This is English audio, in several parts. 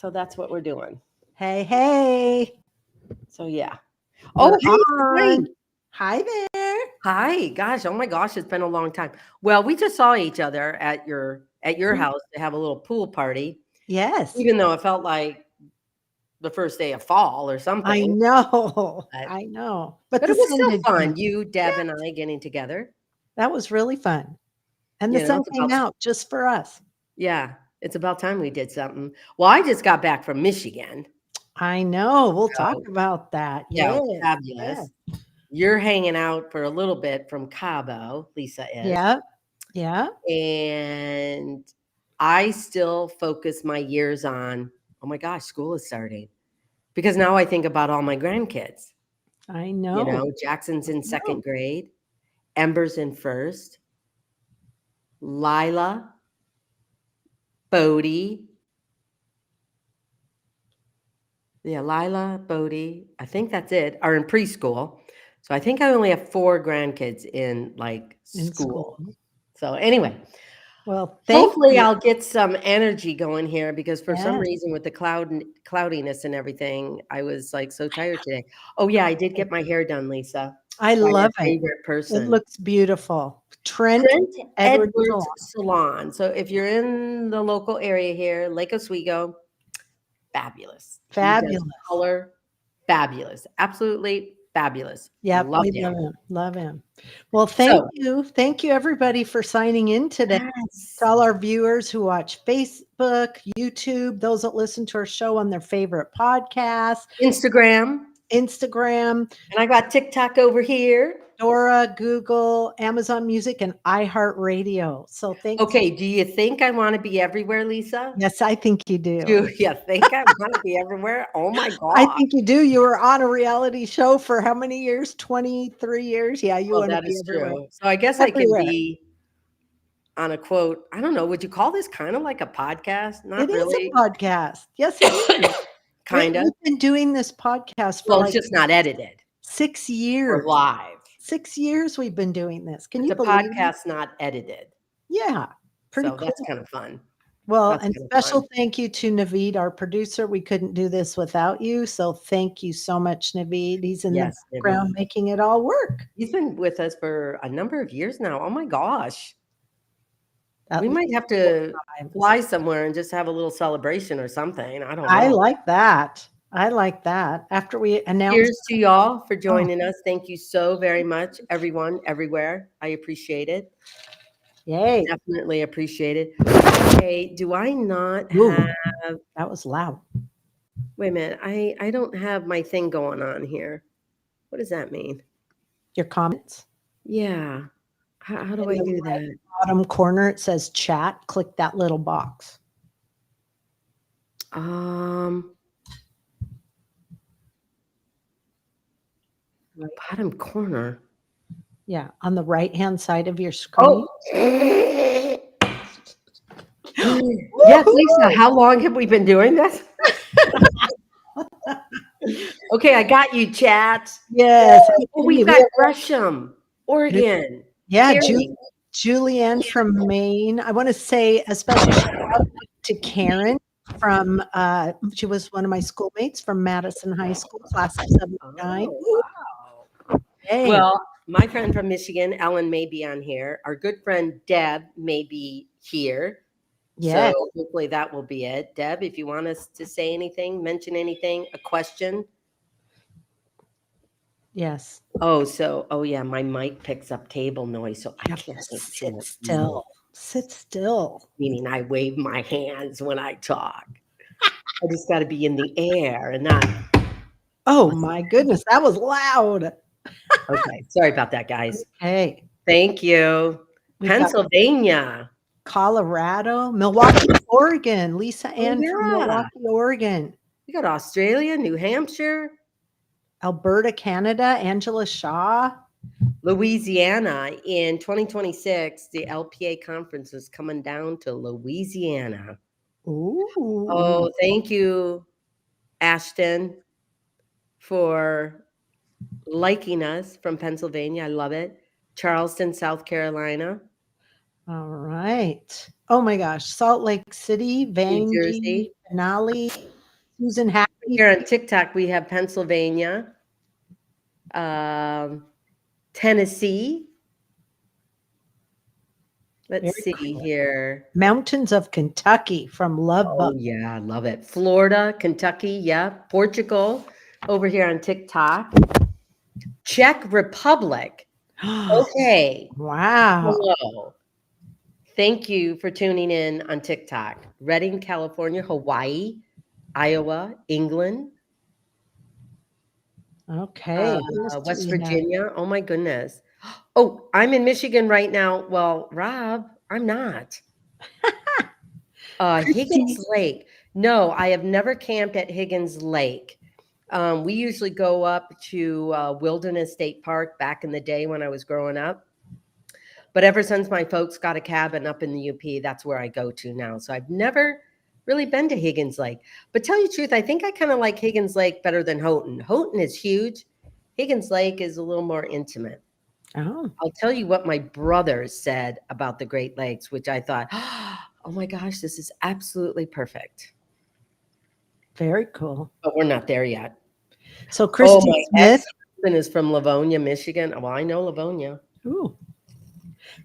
So that's what we're doing. Hey, hey. So yeah. We're Oh, hey, hi. on. Hi there. Hi. Gosh, oh my gosh, it's been a long time. Well, we just saw each other at your house to have a little pool party, Yes, even though it felt like the first day of fall or I something. know. But, I know. But but the it was sun still did come fun. out. You, Deb, Yeah, and I getting together. that was really fun. And the sun It's came about out just for us. yeah, it's about time we did something. Well, I just got back from Michigan. I know. We'll talk So about that. yeah, it Yes. was Yes. fabulous. You're hanging out for a little bit from Cabo, Lisa is. Yeah. Yeah. And I still focus my years on, oh my gosh, school is starting. Because now I think about all my grandkids. I know. Jackson's in No. second grade, Ember's in first, Lila, Bodie. Yeah, Lila, Bodie, I think that's it, are in preschool. So I think I only have 4 grandkids in like In school. school. So anyway, Well, thank hopefully you. I'll get some energy going here because for some Yes. reason with the cloudiness and everything, I was like so tired today. Oh yeah, I did get my hair done, Lisa, I by your love it. favorite It person. looks beautiful. Trent Trent Edwards Edwards Salon. Salon. So if you're in the local area here, Lake Oswego, fabulous. He does Fabulous. color, fabulous. Absolutely fabulous. Yep, Loved we love him. him. Love him. Well, thank So, you. Thank you, everybody, for signing in today. To yes. all our viewers who watch Facebook, YouTube, those that listen to our show on their favorite podcast, Instagram. Instagram, And I got TikTok over here. Dora, Google, Amazon Music, and iHeartRadio. So thanks. Okay, do you think I want to be everywhere, Lisa? Yes, I think you do. Do you think I want to be everywhere? Oh my I God. think you do. You were on a reality show for how many years? 23 years? Yeah, you Well, want to that be is everywhere. true. So I guess I can Everywhere. be on a quote. I don't know. Would you call this kind of like a podcast? Not It is really. a podcast. Yes, it is. Kind of. We've been doing this podcast for Well, it's like just not edited 6 or years. live. 6 years we've been doing this. Can It's you a believe it? podcast, not edited. Yeah, pretty So cool. that's kind of fun. Well, That's and kind of special fun. thank you to Naveed, our producer. We couldn't do this without you. So thank you so much, Naveed. He's in the Yes, background Naveed. making it all work. He's been with us for a number of years now. Oh my gosh. At We might least have 4 to times. fly somewhere and just have a little celebration or something. I don't I know. like that. I like that. After we announce, Cheers to y'all for oh, joining us. Thank you so very much, everyone, everywhere. I appreciate it. yay. Definitely appreciate it. Okay, do I not Ooh, have that was loud. wait a minute. I don't have my thing going on here. What does that mean? Your comments. Yeah. How do In I the do right that? bottom corner, it says chat. Click that little box. Um, bottom corner. Yeah, on the right-hand side of your screen. Oh. Yes, Lisa, how long have we been doing this? Okay, I got you, chat. Yes, I Oh, see we've you. got Gresham, Oregon. Yeah, Carrie. Julianne from Maine. I want to say a special shout out to Karen from, she was one of my schoolmates from Madison High School, class of 79. Oh, wow. Hey, Well, my friend from Michigan, Ellen, may be on here. Our good friend Deb may be here. yeah, So hopefully that will be it. Deb, if you want us to say anything, mention anything, a question. yes. Oh yeah, my mic picks up table noise, so I You have to can't make too sit much still. noise. Sit still. Meaning I wave my hands when I talk. I just got to be in the air and not. Oh my goodness, that was loud. Okay, sorry about that, guys. Hey, Thank you. we've got Pennsylvania. Colorado, Milwaukee, Oregon. Lisa Oh Ann from yeah, Milwaukee, Oregon. we got Australia, New Hampshire, Alberta, Canada, Angela Shaw. Louisiana. In 2026, the LPA conference is coming down to Louisiana. Ooh. Oh, thank you, Ashton, for liking us from Pennsylvania. I love it. Charleston, South Carolina, All right. Oh my gosh. Salt Lake City, New Vandy, Jersey. Denali, Susan Happy. Here on TikTok, we have Pennsylvania, um, Tennessee. Let's Very see cool. here. Mountains of Kentucky from Love Oh, Bug. yeah, I love it. Florida, Kentucky, yeah. Portugal, over here on TikTok. Czech Republic. Okay. Wow. Hello. Thank you for tuning in on TikTok. Redding, California, Hawaii, Iowa, England, uh, Okay. Who else do West we have? Virginia. Oh my goodness. Oh, I'm in Michigan right now. Well, Rob, I'm not. Higgins Christy. Lake. No, I have never camped at Higgins Lake. We usually go up to Wilderness State Park back in the day when I was growing up. But ever since my folks got a cabin up in the UP, that's where I go to now. So I've never really been to Higgins Lake. But tell you the truth, I think I kind of like Higgins Lake better than Houghton. Houghton is huge. Higgins Lake is a little more intimate. Oh, I'll tell you what my brothers said about the Great Lakes, which I thought, oh my gosh, this is absolutely perfect. very cool. But we're not there yet. So Oh, Christy my Smith. ex-husband is from Livonia, Michigan. Well, I know Livonia. Ooh.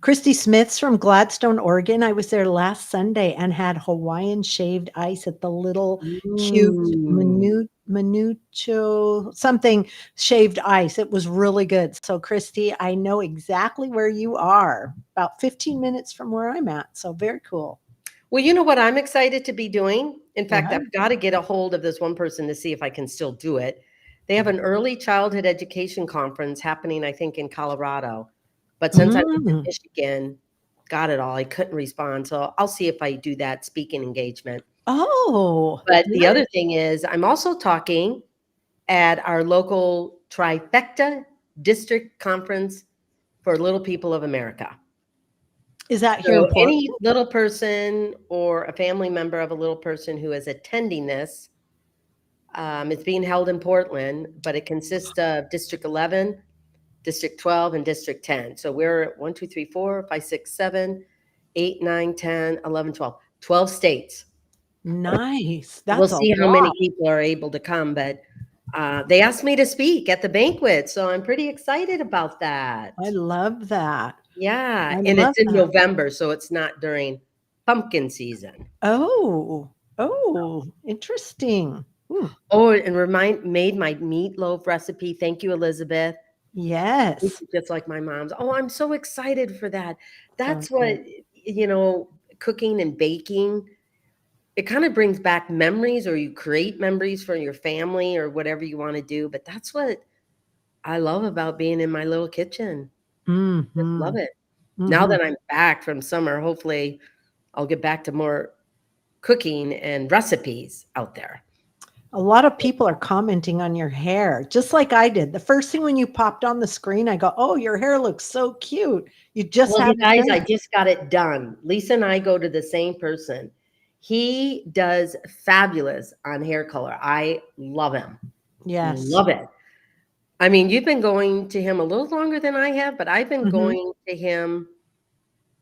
Christy Smith's from Gladstone, Oregon. I was there last Sunday and had Hawaiian shaved ice at the little cute Mm. Minucho something shaved ice. It was really good. So Christy, I know exactly where you are. About 15 minutes from where I'm at. So very cool. Well, you know what I'm excited to be doing? In fact, What? I've got to get a hold of this one person to see if I can still do it. They have an early childhood education conference happening, I think, in Colorado. But since I was in Mm. Michigan, got it all. I couldn't respond. So I'll see if I do that speaking engagement. Oh, But the nice. other thing is, I'm also talking at our local trifecta district conference for Little People of America. Is that here in So Portland? any little person or a family member of a little person who is attending this, it's being held in Portland, but it consists of District 11, District 12, and District 10. So we're at 1, 2, 3, 4, 5, 6, 7, 8, 9, 10, 11, 12. 12 states. Nice. We'll That's a see how many lot. people are able to come, but they asked me to speak at the banquet, so I'm pretty excited about that. I love that. Yeah, I and love it's in that. November, so it's not during pumpkin season. Oh, oh, interesting. Hmm. Oh, and made my meatloaf recipe. Thank you, Elizabeth. This Yes. is just like my mom's. Oh, I'm so excited for that. Sounds That's good. what, cooking and baking, it kind of brings back memories, or you create memories for your family or whatever you want to do. But that's what I love about being in my little kitchen. Just love Mhm. it. Now Mhm. that I'm back from summer, hopefully I'll get back to more cooking and recipes out there. A lot of people are commenting on your hair, just like I did. The first thing when you popped on the screen, I go, "Oh, your hair looks so cute. You just Well, have you it guys, done." I just got it done. Lisa and I go to the same person. He does fabulous on hair color. I love him. Yes. Love it. I mean, you've been going to him a little longer than I have, but I've been Mhm. going to him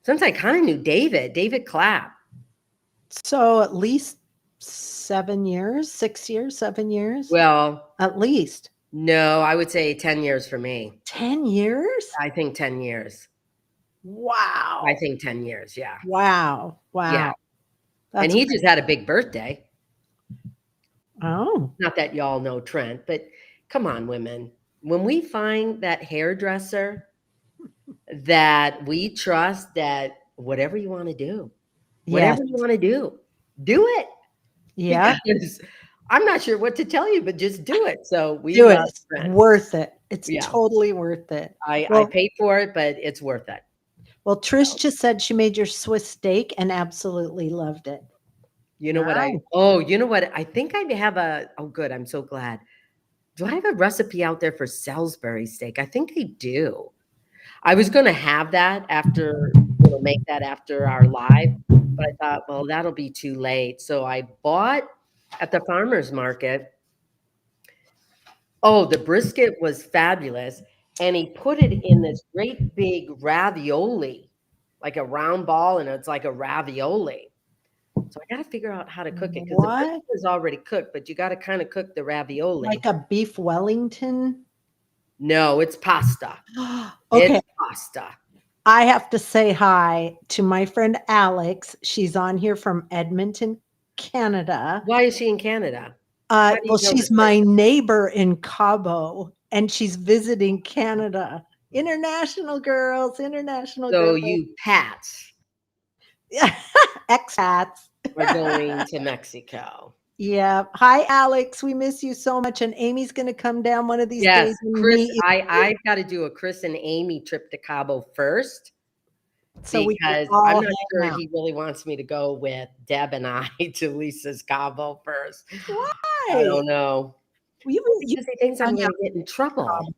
since I kind of knew David Clapp. So at least 7 years, 6 years, 7 years? Well, At least. no, I would say 10 years for me. 10 years? I think 10 years. I Wow. think 10 years. Yeah. Wow. Yeah. Wow. And That's he great. just had a big birthday. Oh. Not that y'all know Trent, but come on, women. When we find that hairdresser that we trust, that whatever you want to do, Yes. whatever you want to do it. Yeah. Because I'm not sure what to tell you, but just do it. So we Do it. love It's Trent. worth it. It's Yeah. totally worth it. I Well, paid for it, but it's worth it. Trish just said she made your Swiss steak and absolutely loved it. You know what Nice. you know what? I think I have oh, good. I'm so glad. Do I have a recipe out there for Salisbury steak? I think I do. I was going to have that after, make that after our live, but I thought, well, that'll be too late. So I bought at the farmer's market. Oh, the brisket was fabulous. And he put it in this great big ravioli, like a round ball, and it's like a ravioli. So I got to figure out how to cook it because the What? brisket is already cooked, but you got to kind of cook the ravioli. Like a beef Wellington? No, it's pasta. Okay. It's pasta. I have to say hi to my friend Alex. She's on here from Edmonton, Canada. Why is she in Canada? How do you Well, know she's this my person? neighbor in Cabo, and she's visiting Canada. International girls, international So girls. you Pats Expats. are going to Mexico. Yeah. Hi, Alex. We miss you so much. And Amy's going to come down one of these Yes, days and Chris, meet you I've got to do a Chris and Amy trip to Cabo first so we can because I'm all not hang sure out. he really wants me to go with Deb and I to Lisa's Cabo first. I Why? don't know. You, you Because he thinks I'm hung going out. to get in trouble.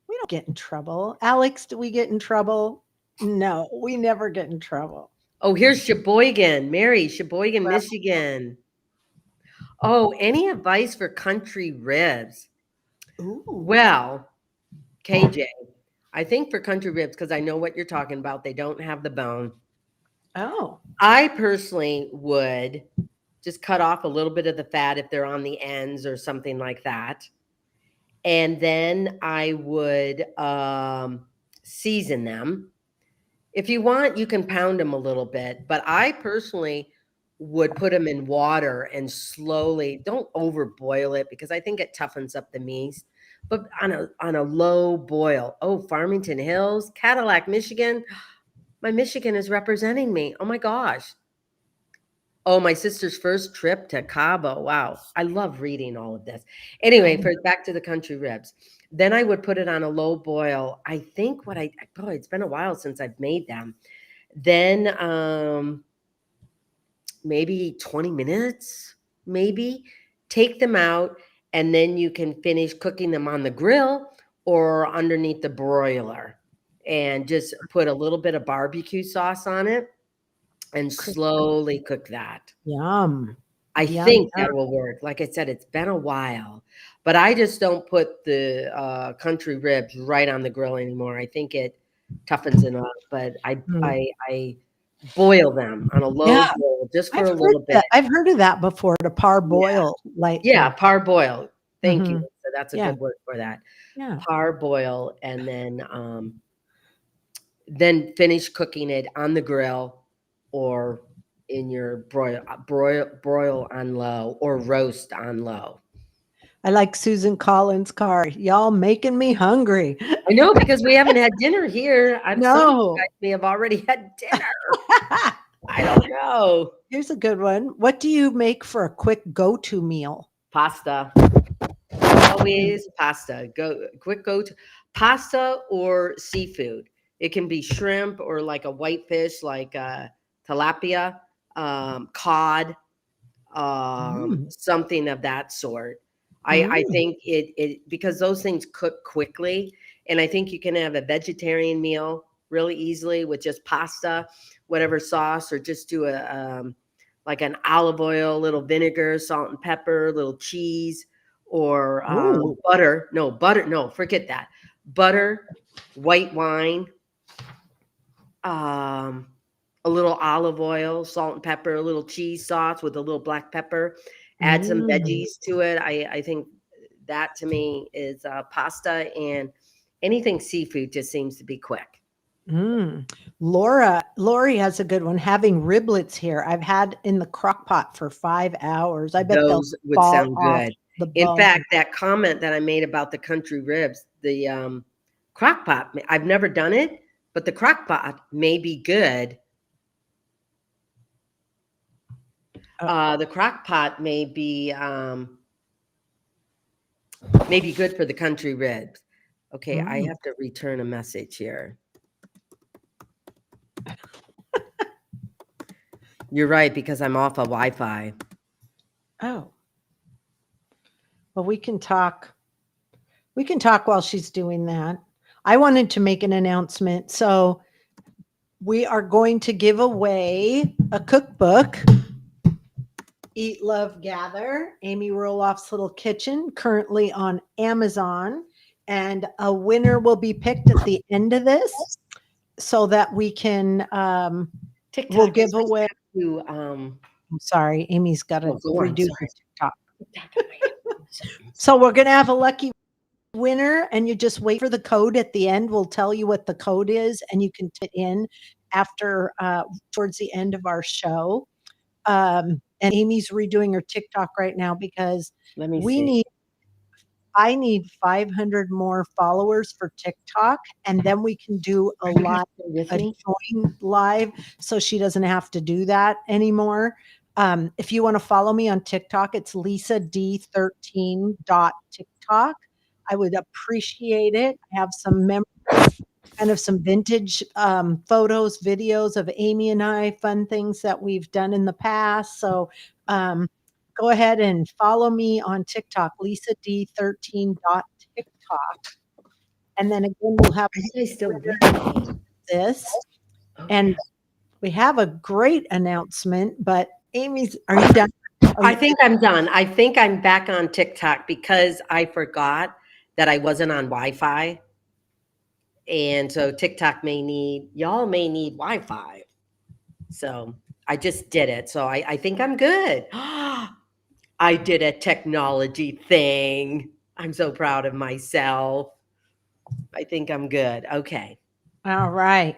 We don't get in trouble. Alex, do we get in trouble? No, we never get in trouble. Oh, here's Sheboygan, Mary, Sheboygan, Well, Michigan. Oh, any advice for country ribs? ooh. Well, KJ, I think for country ribs, because I know what you're talking about, they don't have the bone. Oh. I personally would just cut off a little bit of the fat if they're on the ends or something like that. And then I would season them. If you want, you can pound them a little bit, but I personally would put them in water and slowly, don't overboil it because I think it toughens up the meat. But on a low boil. Oh, Farmington Hills, Cadillac, Michigan. My Michigan is representing me. Oh my gosh. Oh, my sister's first trip to Cabo. Wow. I love reading all of this. Anyway, back to the country ribs. Then I would put it on a low boil. I think boy, it's been a while since I've made them. Then maybe 20 minutes, maybe take them out, and then you can finish cooking them on the grill or underneath the broiler and just put a little bit of barbecue sauce on it and slowly cook that. Yum. I Yum, think yum. that will work. Like I said, it's been a while, but I just don't put the country ribs right on the grill anymore. I think it toughens it up, but I boil them on a low Yeah, boil just for I've a heard little bit. that. I've heard of that before, to parboil. Like, Yeah, parboil. Thank you. Mhm. So that's a Yeah. good word for that. Yeah. Parboil, and then finish cooking it on the grill or in your broil on low or roast on low. I like Susan Collins' car. Y'all making me hungry. I know because we haven't had dinner here. Some of you No. guys may have already had dinner. I don't know. Here's a good one. What do you make for a quick go-to meal? Pasta. Always pasta. Quick go to pasta or seafood. It can be shrimp or like a whitefish, like tilapia, cod, Mm. something of that sort. I Mm. think it because those things cook quickly, and I think you can have a vegetarian meal really easily with just pasta, whatever sauce, or just do a like an olive oil, little vinegar, salt and pepper, little cheese, or Ooh. butter. No, butter. No, forget that. Butter, white wine, um, a little olive oil, salt and pepper, a little cheese sauce with a little black pepper. Add some Mm. veggies to it. I think that to me is pasta, and anything seafood just seems to be quick. Mm. Lori has a good one. Having riblets here. I've had in the crock pot for 5 hours. I bet they'll Those would fall sound off good. the In bone. fact, that comment that I made about the country ribs, the crock pot, I've never done it, but the crock pot may be good. The crock pot may be good for the country ribs. Okay, I have to return a message here. You're right, because I'm off of Wi-Fi. Oh. Well, we can talk. We can talk while she's doing that. I wanted to make an announcement. So we are going to give away a cookbook, Eat, Love, Gather, Amy Roloff's Little Kitchen, currently on Amazon. And a winner will be picked at the end of this so that we can, TikTok we'll give is supposed away. to I'm sorry. Amy's got to Oh, go on, redo sorry. her TikTok. So we're going to have a lucky winner, and you just wait for the code at the end. We'll tell you what the code is, and you can put in after towards the end of our show. And Amy's redoing her TikTok right now because Let me we see. need I need 500 more followers for TikTok, and then we can do a Are you live, still with a me? join live, so she doesn't have to do that anymore. If you want to follow me on TikTok, it's Lisa D13.TikTok. I would appreciate it. I have some kind of some vintage photos, videos of Amy and I, fun things that we've done in the past. So go ahead and follow me on TikTok, Lisa D13.TikTok. And then again, we'll have Are you guys still with me? this. Okay. And we have a great announcement, but Amy's, are you done? I think I'm done. I think I'm back on TikTok because I forgot that I wasn't on Wi-Fi. And so TikTok y'all may need Wi-Fi. So I just did it. So I think I'm good. I did a technology thing. I'm so proud of myself. I think I'm good. Okay. All right.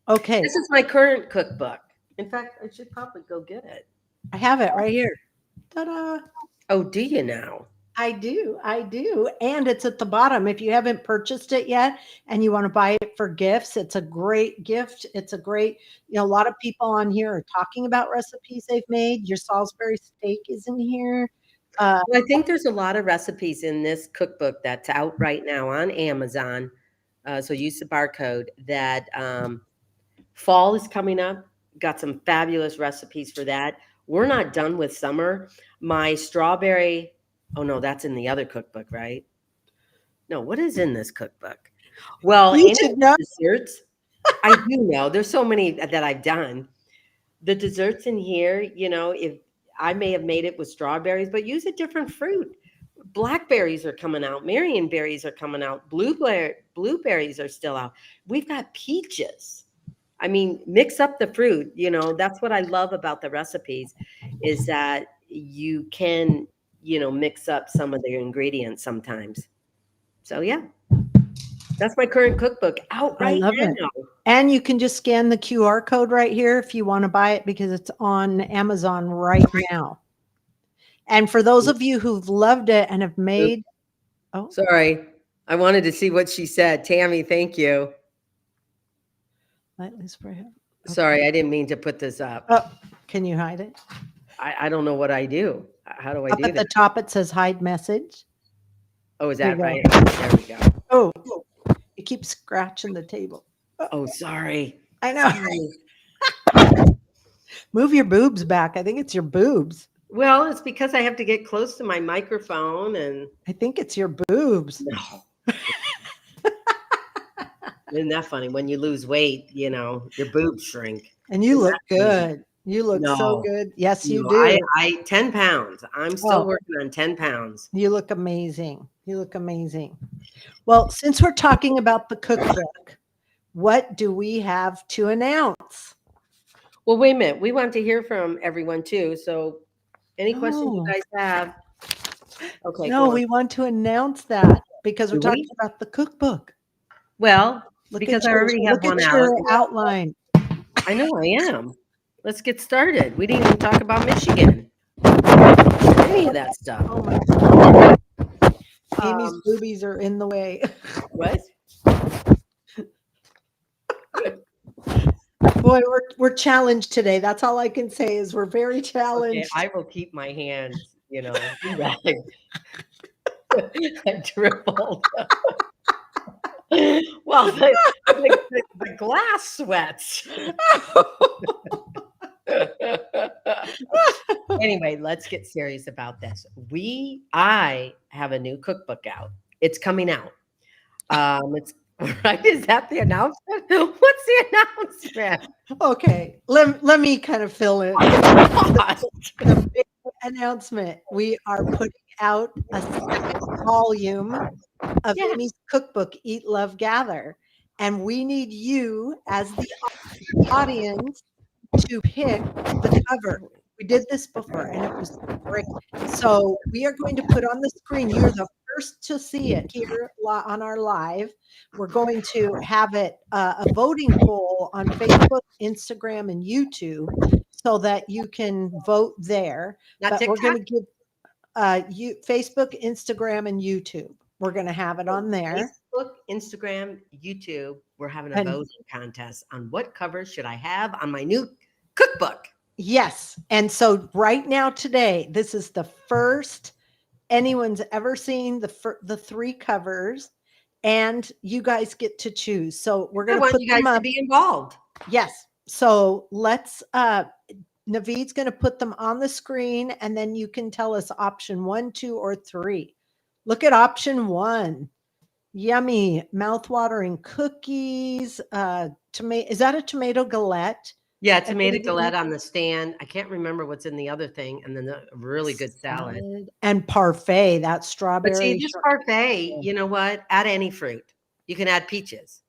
Okay. This is my current cookbook. In fact, I should probably go get it. I have it right here. Ta-da. Oh, do you now? I do. And it's at the bottom. If you haven't purchased it yet and you want to buy it for gifts, it's a great gift. It's a great, a lot of people on here are talking about recipes they've made. Your Salisbury steak is in here. Well, I think there's a lot of recipes in this cookbook that's out right now on Amazon. So use the barcode that fall is coming up. Got some fabulous recipes for that. We're not done with summer. My strawberry, oh no, that's in the other cookbook, right? No, what is in this cookbook? Well, You in should know. desserts, I do know. There's so many that I've done. The desserts in here, if I may have made it with strawberries, but use a different fruit. Blackberries are coming out. Marion berries are coming out. Blueberries are still out. We've got peaches. I mean, mix up the fruit. That's what I love about the recipes is that you can, mix up some of the ingredients sometimes. So yeah, that's my current cookbook out I right love it. now. And you can just scan the QR code right here if you want to buy it because it's on Amazon right now. And for those of you who've loved it and have made, Sorry. I wanted to see what she said. Tammy, thank you. Sorry, I didn't mean to put this up. Oh, can you hide it? I don't know what I do. How do I Up do at the that? top, it says hide message. Oh, is There that you right? There we go. Oh, you keep scratching the table. Oh, sorry. I know. Sorry. Move your boobs back. I think it's your boobs. Well, it's because I have to get close to my microphone and I think it's your boobs. no. Isn't that funny? When you lose weight, your boobs shrink. And you Isn't look that crazy? good. You look so No. good. Yes, you No, do. I 10 pounds. I'm still Oh. working on 10 pounds. You look amazing. You look amazing. Well, since we're talking about the cookbook, what do we have to announce? Well, wait a minute. We want to hear from everyone too. So any questions you Oh. guys have? Okay. No, go on. we want to announce that because we're Do we? talking about the cookbook. Well, Look because at I already have one out. your outline. I know I am. Let's get started. We didn't even talk about Michigan. Any of that stuff. Oh my God. Amy's boobies are in the way. What? Boy, we're challenged today. That's all I can say is we're very challenged. Okay, I will keep my hands, erect. I dribbled. Well, the glass sweats. Anyway, let's get serious about this. I have a new cookbook out. It's coming out. It's right. Is that the announcement? What's the announcement? Okay, let me kind of fill in. The big announcement. We are putting out a second volume of Amy's cookbook, Eat, Love, Gather. And we need you as the audience to pick the cover. We did this before and it was great. So we are going to put on the screen. You're the first to see it here on our live. We're going to have it a voting poll on Facebook, Instagram, and YouTube so that you can vote there. Not But we're TikTok? going to give you Facebook, Instagram, and YouTube. We're going to have it on there. Facebook, Instagram, YouTube. We're having a And- voting contest on what cover should I have on my new cookbook. Yes. And so right now, today, this is the first anyone's ever seen the 3 covers, and you guys get to choose. So we're I going to want put you guys them to up. be involved. Yes. So let's, Naveed's going to put them on the screen, and then you can tell us option 1, 2, or 3. Look at option 1. Yummy, mouth-watering cookies. Is that a tomato galette? Yeah, tomato galette on the stand. I can't remember what's in the other thing, and then a really good salad. And parfait, that strawberry. But see, this parfait, you know what? Add any fruit. You can add peaches.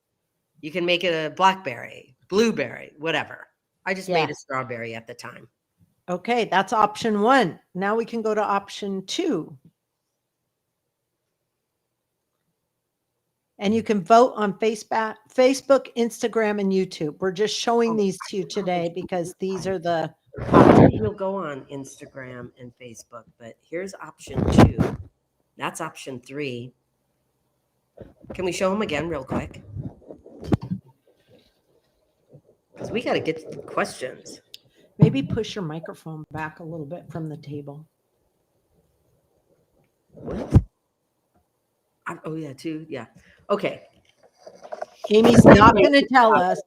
You can make it a blackberry, blueberry, whatever. I just made a strawberry at the time. Okay, that's option 1. Now we can go to option 2. And you can vote on Facebook, Instagram, and YouTube. We're just showing these to you today because these are the options. We'll go on Instagram and Facebook, but here's option 2. That's option 3. Can we show them again real quick? Because we got to get to the questions. Maybe push your microphone back a little bit from the table. What? Oh, yeah, 2. Yeah. Okay. Amy's not going to tell us.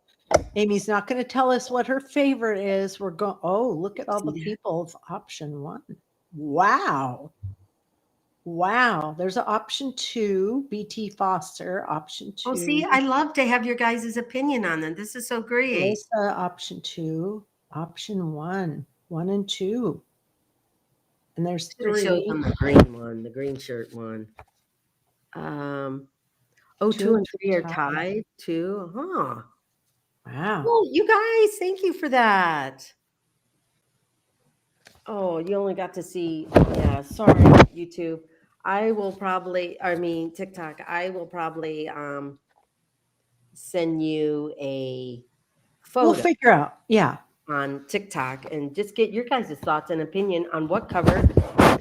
Amy's not going to tell us what her favorite is. We're going, oh, look at all the people of option 1. Wow. Wow. There's an option 2, BT Foster, option 2. Oh, see, I love to have your guys' opinion on them. This is so great. Melissa, option 2, option 1, 1 and 2. And there's 3. Show them the green one, the green shirt one. 2 and 3 are tied too. Huh. Wow. Well, you guys, thank you for that. Oh, you only got to see, yeah, sorry, YouTube. TikTok, I will probably send you a photo. We'll figure out. Yeah. On TikTok and just get your guys' thoughts and opinion on what cover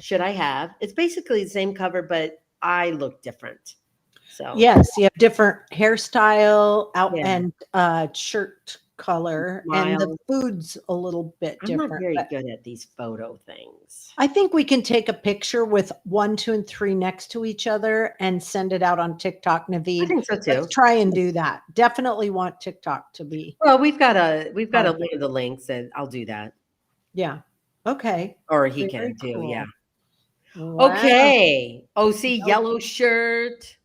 should I have. It's basically the same cover, but I look different. So yes, you have different hairstyle and shirt color, and the food's a little bit different. I'm not very good at these photo things. I think we can take a picture with 1, 2, and 3 next to each other and send it out on TikTok, Naveed. I think so too. Let's try and do that. Definitely want TikTok to be. Well, we've got a one of the links, and I'll do that. Yeah. Okay. Or he can too. Cool. Yeah. Wow. Okay. Oh, see, yellow shirt.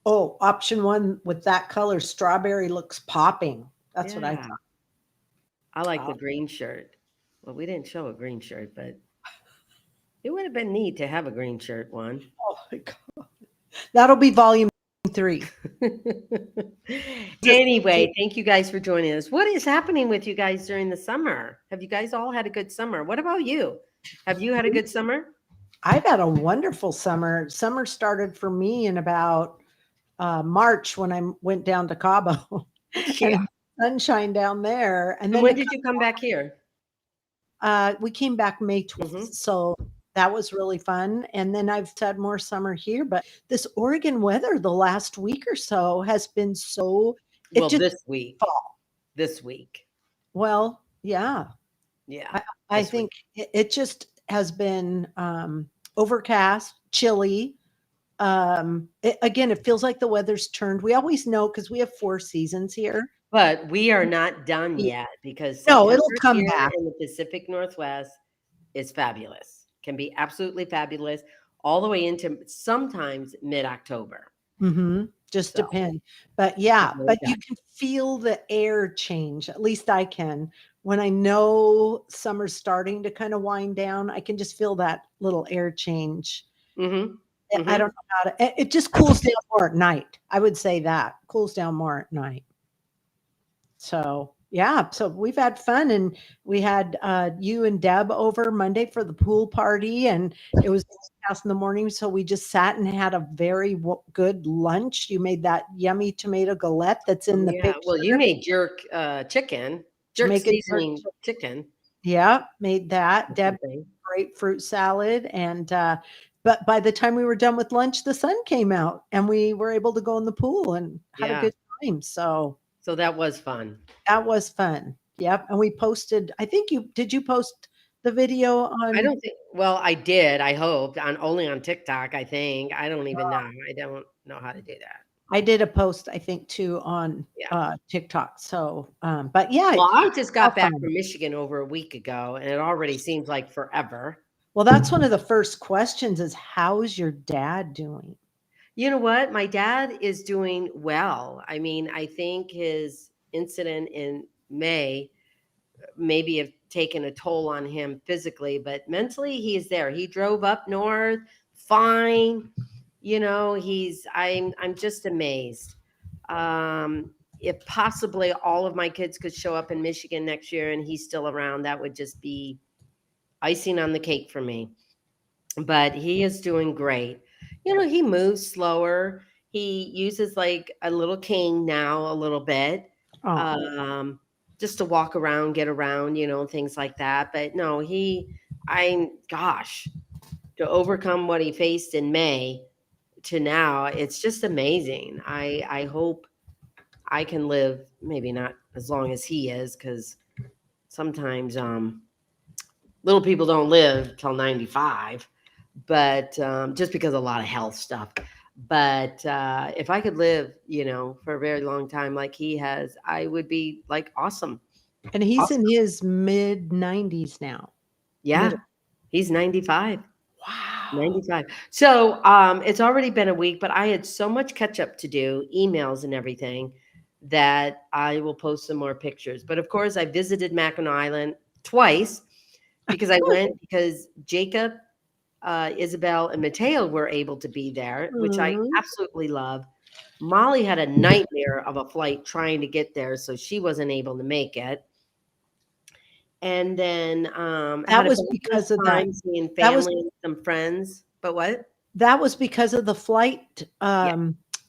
Oh, option 1 with that color, strawberry looks popping. That's what I thought. I like the green shirt. Well, we didn't show a green shirt, but it would have been neat to have a green shirt one. Oh my God. That'll be volume 3. Anyway, thank you guys for joining us. What is happening with you guys during the summer? Have you guys all had a good summer? What about you? Have you had a good summer? I've had a wonderful summer. Summer started for me in about March when I went down to Cabo. Yeah. Sunshine down there. And then when did you come back here? We came back May 12th. So that was really fun. And then I've had more summer here, but this Oregon weather the last week or so has been so this week. Well, yeah. Yeah. I think it just has been overcast, chilly. Again, it feels like the weather's turned. We always know because we have 4 seasons here. But we are not done yet because it'll come back. In the Pacific Northwest is fabulous. Can be absolutely fabulous all the way into sometimes mid-October. Just depend. But yeah, but you can feel the air change. At least I can. When I know summer's starting to kind of wind down, I can just feel that little air change. I don't know how to, it just cools down more at night. I would say that cools down more at night. So Yeah, so we've had fun, and we had you and Deb over Monday for the pool party, and it was past in the morning, so we just sat and had a very good lunch. You made that yummy tomato galette that's Oh, in the yeah. Well, you picture. made jerk Jamaican jerk. seasoning chicken Yeah, made that. or Deb something. grapefruit salad, and but by the time we were done with lunch, the sun came out, and we were able to go in the pool and had a Yeah. good time. So So that was fun. that was fun. Yep, and we posted, I think you post the video I on. don't think, well, I did, I hoped, on only on TikTok, I think. I don't even know. I don't know how to do that. I did a post, I think, too, on, Yeah. TikTok. So, but yeah, Well, I just all got back fun. from Michigan over a week ago, and it already seems like forever. Well, that's one of the first questions is, "How's your dad doing?" You know what? My dad is doing well. I mean, I think his incident in May maybe have taken a toll on him physically, but mentally he's there. He drove up north fine. You know, I'm just amazed. If possibly all of my kids could show up in Michigan next year and he's still around, that would just be icing on the cake for me. But he is doing great. You know, he moves slower. He uses like a little cane now, a little bit, Oh, um, just to walk around, get around, things like that. But no, gosh, to overcome what he faced in May to now, it's just amazing. I hope I can live maybe not as long as he is, because sometimes little people don't live till 95, but just because of a lot of health stuff. But if I could live, for a very long time like he has, I would be like awesome. and he's Awesome. in his mid-90s now. Yeah, Mid he's 95. Wow. 95. So it's already been a week, but I had so much catch up to do, emails and everything, that I will post some more pictures. But of course, I visited Mackinac Island twice because Jacob, Isabel, and Mateo were able to be there, which I Mhm. absolutely love. Molly had a nightmare of a flight trying to get there, so she wasn't able to make it. And then I That had a was fabulous because of that. time seeing That was family and some friends. But what? that was because of the flight, Yeah.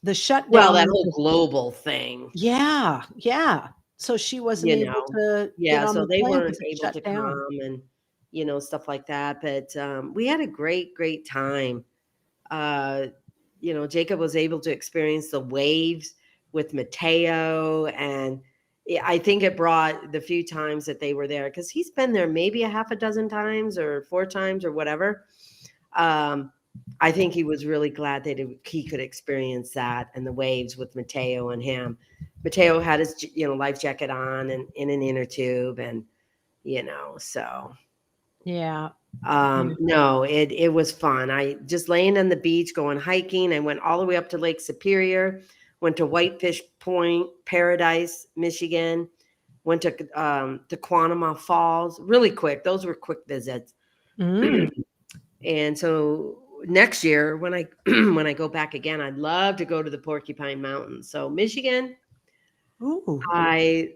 the Well, shutdown that with whole the. global thing, Yeah, yeah. So she wasn't you able know. to get Yeah, on so the they plane weren't because it able shut to down. come and, stuff like that. But we had a great, great time. Uh, Jacob was able to experience the waves with Mateo. And I think it brought the few times that they were there, because he's been there maybe a half a dozen times or 4 times or whatever. Um, I think he was really glad that he could experience that and the waves with Mateo and him. Mateo had his life jacket on and in an inner tube, and so Yeah. Yeah. no, it was fun. I just laying on the beach, going hiking. I went all the way up to Lake Superior, went to Whitefish Point, Paradise, Michigan, went to Quanama Falls. Really quick. Those were quick visits. Mm. And so next year, when I when I go back again, I'd love to go to the Porcupine Mountains. So Michigan, Ooh, I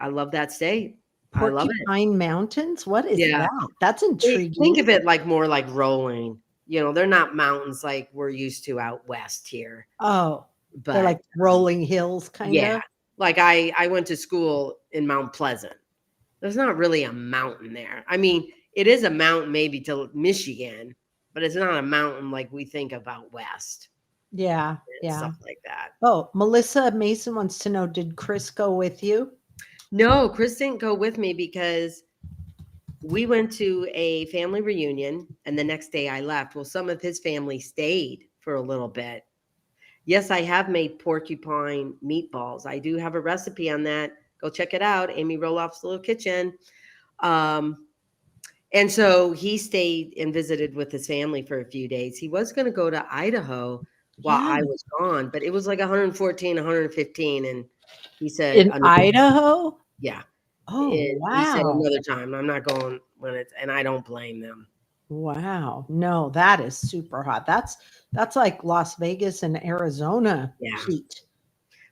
love that state. I love it. Porcupine Mountains? What is Yeah. that? That's Think intriguing. of it like more like rolling. They're not mountains like we're used to out west here. Oh, they're But like rolling hills, yeah, kinda? like I went to school in Mount Pleasant. There's not really a mountain there. I mean, it is a mountain maybe to Michigan, but it's not a mountain like we think of out west Yeah, and yeah. stuff like that. Oh, Melissa Mason wants to know, did Chris go with you? No, Chris didn't go with me because we went to a family reunion and the next day I left. Well, some of his family stayed for a little bit. Yes, I have made porcupine meatballs. I do have a recipe on that. Go check it out. Amy Roloff's Little Kitchen. Um, and so he stayed and visited with his family for a few days. He was going to go to Idaho while Yeah. I was gone, but it was like 114, 115. And he said, In Idaho? yeah. Oh, And he said wow. another time, I'm not going and I don't blame them. Wow. No, that is super hot. That's like Las Vegas and Arizona Yeah. heat.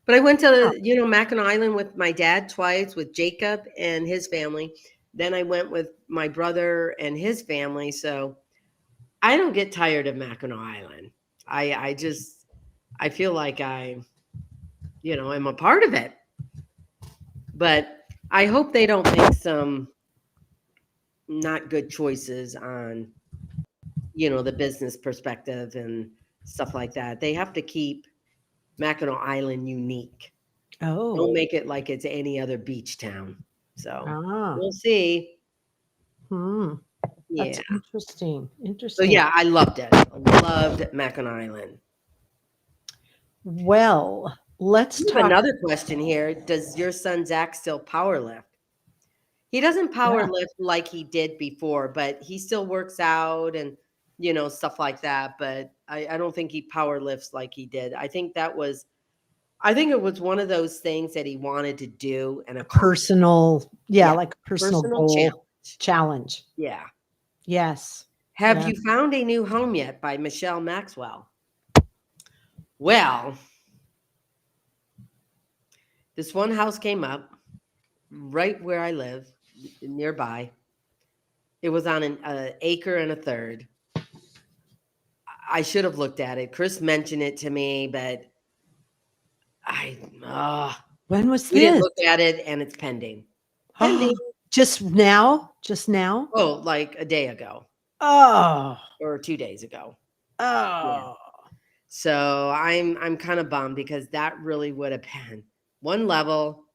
But I went Oh, to, Mackinac Island with my dad twice, with Jacob and his family. Then I went with my brother and his family. So I don't get tired of Mackinac Island. I feel like I'm a part of it. But I hope they don't make some not good choices on, the business perspective and stuff like that. They have to keep Mackinac Island unique. oh, Don't make it like it's any other beach town. So ah, we'll see. hmm. That's Yeah. interesting. So Interesting. yeah, I loved it. I loved Mackinac Island. Well, let's We have talk. another question here. Does your son Zach still power lift? He doesn't power Yeah, lift like he did before, but he still works out and stuff like that. But I don't think he power lifts like he did. I think it was one of those things that he wanted to do and a accomplish. personal, yeah, Yeah. like a personal Personal goal challenge. challenge. Yeah. Yes. Have Yeah. you found a new home yet by Michelle Maxwell? Well, this one house came up right where I live, nearby. It was on an acre and a third. I should have looked at it. Chris mentioned it to me, but I When was we didn't this? look at it, and it's pending. Pending. Just now? Just now? Oh, like a day ago Oh, or 2 days ago. Yeah. oh. So I'm kind of bummed because that really would have been one level.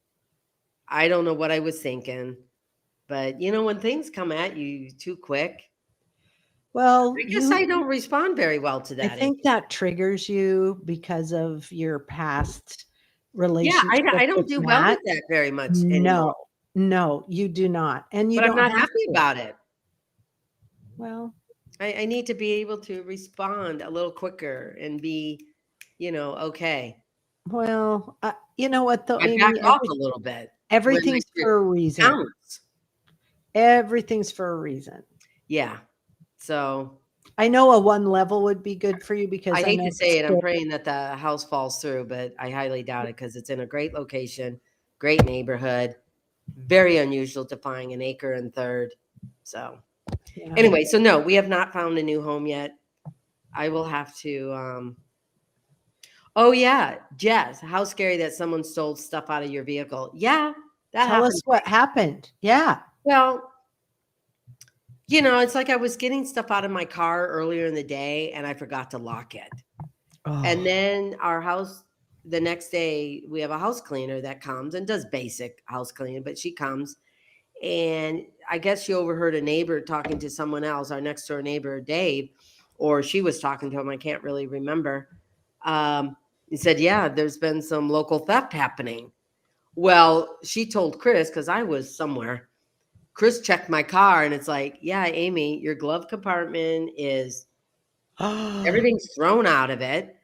I don't know what I was thinking, but when things come at you too quick, Well, I guess I don't respond very well to I that think anymore. that triggers you because of your past Yeah, relationship I don't with do well with Matt. that very much anymore, No, no, you do not. And you but I'm don't not have happy to. about it. Well, I need to be able to respond a little quicker and be, okay. you know what though, I back Amy? off a little bit when I Everything's should for a reason. pounce. Everything's for a reason. Yeah. So I know a one level would be good for you I because I hate know to the say it, I'm stair. praying that the house falls through, but I highly doubt it because it's in a great location, great neighborhood, very unusual to find an acre and third. So Yeah. anyway, so no, we have not found a new home yet. I will have to oh yeah, Jess, how scary that someone stole stuff out of your vehicle. Yeah, that Tell happened. us what happened. Yeah. Well, it's like I was getting stuff out of my car earlier in the day and I forgot to lock it. And Oh, then the next day, we have a house cleaner that comes and does basic house cleaning, but she comes and I guess she overheard a neighbor talking to someone else, our next door neighbor, Dave, or she was talking to him. I can't really remember. He said, yeah, there's been some local theft happening. Well, she told Chris, because I was somewhere. Chris checked my car and it's like, yeah, Amy, your glove compartment is everything's thrown out of it.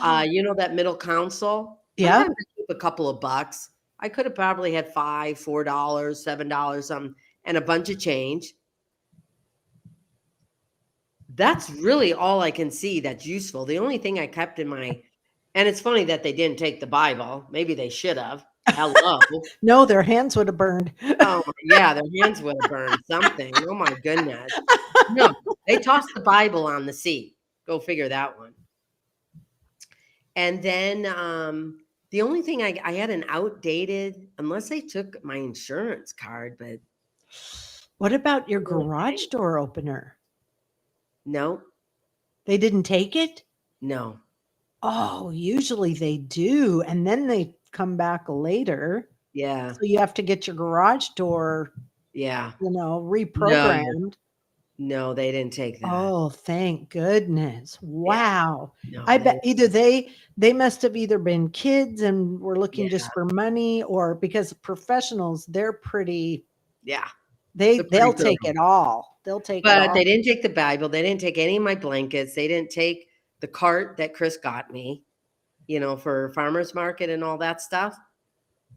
That middle console. Sometimes Yep. I keep a couple of bucks. I could have probably had $5, $4, $7, something, and a bunch of change. That's really all I can see that's useful. The only thing I kept in my, and it's funny that they didn't take the Bible. Maybe they should have. Hello. No, their hands would have burned. Oh, yeah, their hands would have burned something. Oh my goodness. No, they tossed the Bible on the seat. Go figure that one. And then the only thing I had an outdated, unless they took my insurance card, but What about your really garage think- door opener? no, They didn't take it? no, Oh, usually they do. And then they come back later. yeah, So you have to get your garage door, yeah, no, reprogrammed. no, they didn't take that. Oh, thank goodness. Yeah, Wow. no, I they bet didn't. either they must have either been kids and were looking Yeah, just for money, or because professionals, they're pretty, yeah, they're they'll pretty take thorough. it all. They'll take it But all. they didn't take the Bible. They didn't take any of my blankets. They didn't take the cart that Chris got me, for farmer's market and all that stuff.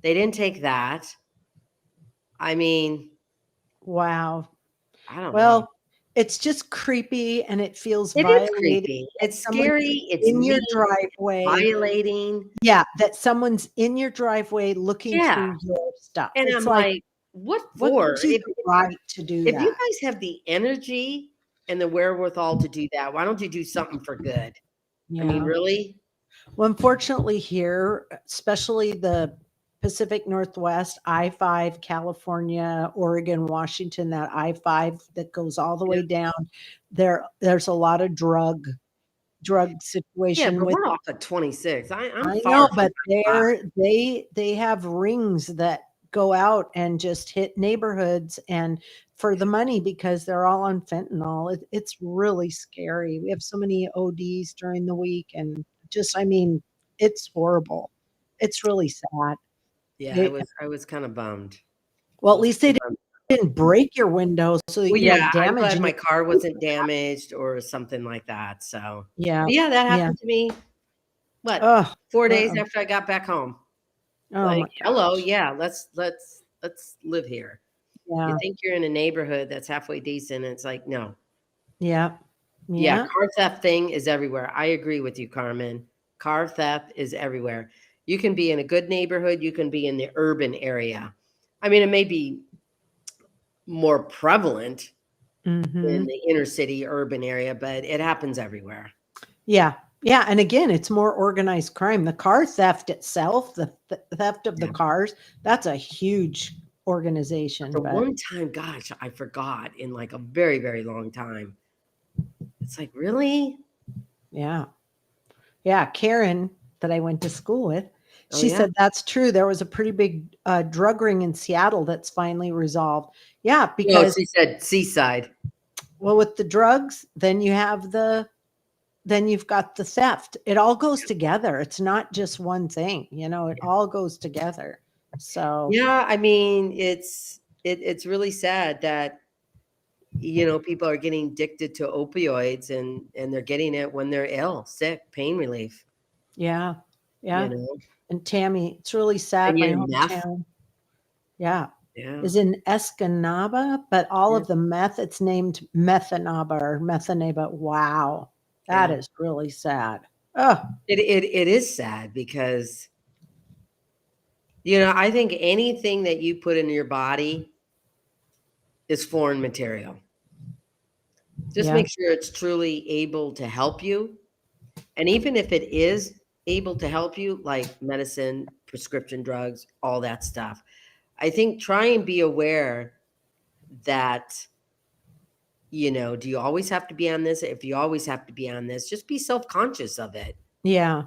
They didn't take that. I mean, Wow. I don't know. Well, it's just creepy and it feels It is violating. creepy. That It's someone's scary. It's in your mean. driveway. Violating. Yeah, that someone's in your driveway looking Yeah. through your stuff. And It's I'm like, like, what what for? gives you the right to do If you that? guys have the energy and the wherewithal to do that, why don't you do something for good? I mean, Yeah. really? Well, unfortunately here, especially the Pacific Northwest, I-5, California, Oregon, Washington, that I-5 that goes all the Yeah. way down, there's a lot of drug Yeah, situation but with. we're off at 26. I'm I far know, from but my spot. they have rings that go out and just hit neighborhoods and for the money because they're all on fentanyl. It's really scary. We have so many ODs during the week and just, I mean, it's horrible. It's really sad. Yeah, They, I was kind of bummed. well, I at was least they kinda bummed. didn't break your window so that Well, you yeah, had I'm damage glad and my car wasn't damaged or something like that. So, yeah, but yeah, that yeah. happened to me. What? Oh, 4 days uh-uh. after I got back home. Oh Like, my hello, gosh. yeah, let's live here. You Yeah, think you're in a neighborhood that's halfway decent, and it's like, no. yeah, Yeah, yeah, car theft thing is everywhere. I agree with you, Carmen. Car theft is everywhere. You can be in a good neighborhood, you can be in the urban area. I mean, it may be more prevalent in hmm, the inner city urban area, but it happens everywhere. yeah, yeah, and again, it's more organized crime. The car theft itself, the theft of the Yeah. cars, that's a huge organization, The but one time, gosh, I forgot in like a very, very long time. It's like, really? yeah. Yeah, Karen that I went to school with, Oh, she yeah. said that's true. There was a pretty big, drug ring in Seattle that's finally resolved. Yeah, No, because she said seaside. well, with the drugs, then you've got the theft. It all goes together. It's not just one thing, it all goes together. So, Yeah, I mean, it's really sad that people are getting addicted to opioids and they're getting it when they're ill, sick, pain relief, yeah, you yeah. know. And Tammy, it's really sad. And My meth. hometown, yeah, Yeah. is in Escanaba, but all Yeah. of the meth, it's named Methanaba or Methanaba. Wow, that Yeah. is really sad. Oh, It is sad because I think anything that you put in your body is foreign material. Just yeah, make sure it's truly able to help you. And even if it is able to help you, like medicine, prescription drugs, all that stuff, I think try and be aware that, do you always have to be on this? If you always have to be on this, just be self-conscious of it, yeah,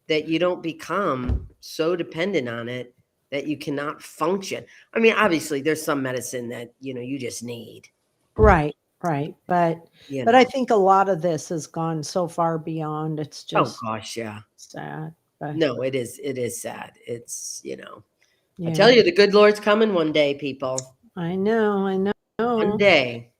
that you don't become so dependent on it that you cannot function. I mean, obviously there's some medicine that, you just need, right, right. But you I know. think a lot of this has gone so far beyond. It's Oh just gosh, yeah. sad. But No, it is sad. It's, I tell yeah, you, the good Lord's coming one day, people. I know, I One know. day.